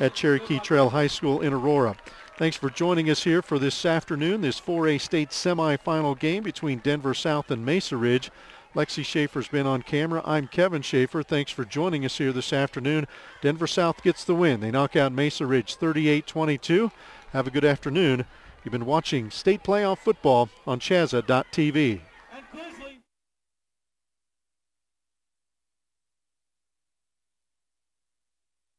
Speaker 1: at Cherokee Trail High School in Aurora. Thanks for joining us here for this afternoon, this 4A state semifinal game between Denver South and Mesa Ridge. Lexi Schaefer's been on camera. I'm Kevin Schaefer. Thanks for joining us here this afternoon. Denver South gets the win. They knock out Mesa Ridge 38-22. Have a good afternoon. You've been watching state playoff football on CHSAA.tv.